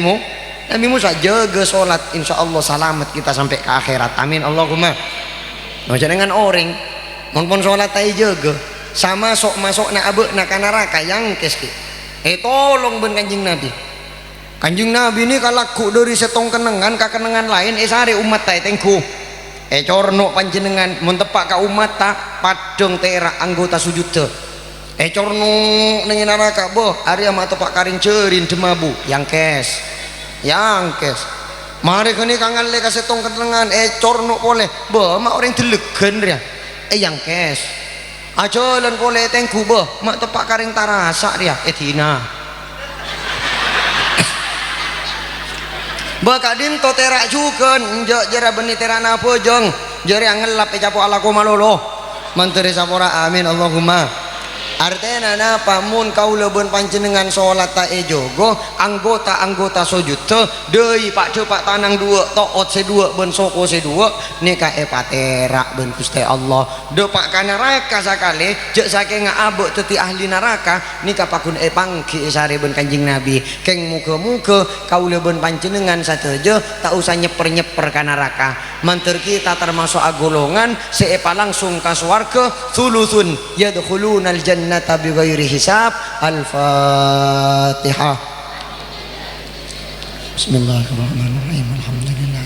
Musa jaga salat insyaallah selamat kita sampai ke akhirat amin Allahumma macam dengan orang mun salat tai jaga sama sok masuk na abeuna ka neraka yang keski tolong ben Kanjeng Nabi ini kalaku dari setong kenengan ka kenengan lain sare umat ta tengku corno panjenengan mun tepak ka umat ta padeng tera anggota sujud teu corno ning neraka boh ari mah tepak karing ceurin demabu yang kes mari kene kangen le ka setong kenengan corno boleh boh mah orang delegen ria yang kes ajalan boleh tengku boh mak tepak karing tarasa dia dina baka dinto terak juga njok jera beni terana pojong jere ngelap capo ala komalolo menteri sapora amin Allahumma artena napa mun kaula beun panjenengan salat ta jogo anggota sujud teh deui pak cepak tanang 2 toot sedua beun soko sedua nika patera beun Gusti Allah depak ka neraka sakali jeuk saking ngabuk teti ahli neraka nika pakun pangki sare beun Kanjeng Nabi keng muga-muga kaula beun panjenengan satejo tak usah nyeper-nyeper ka neraka manter kita termasuk agolongan seepa langsung ka swarga sulusun yadkhulunal jannata bighairi hisab. Al-Fatihah. Bismillahirrahmanirrahim. Alhamdulillah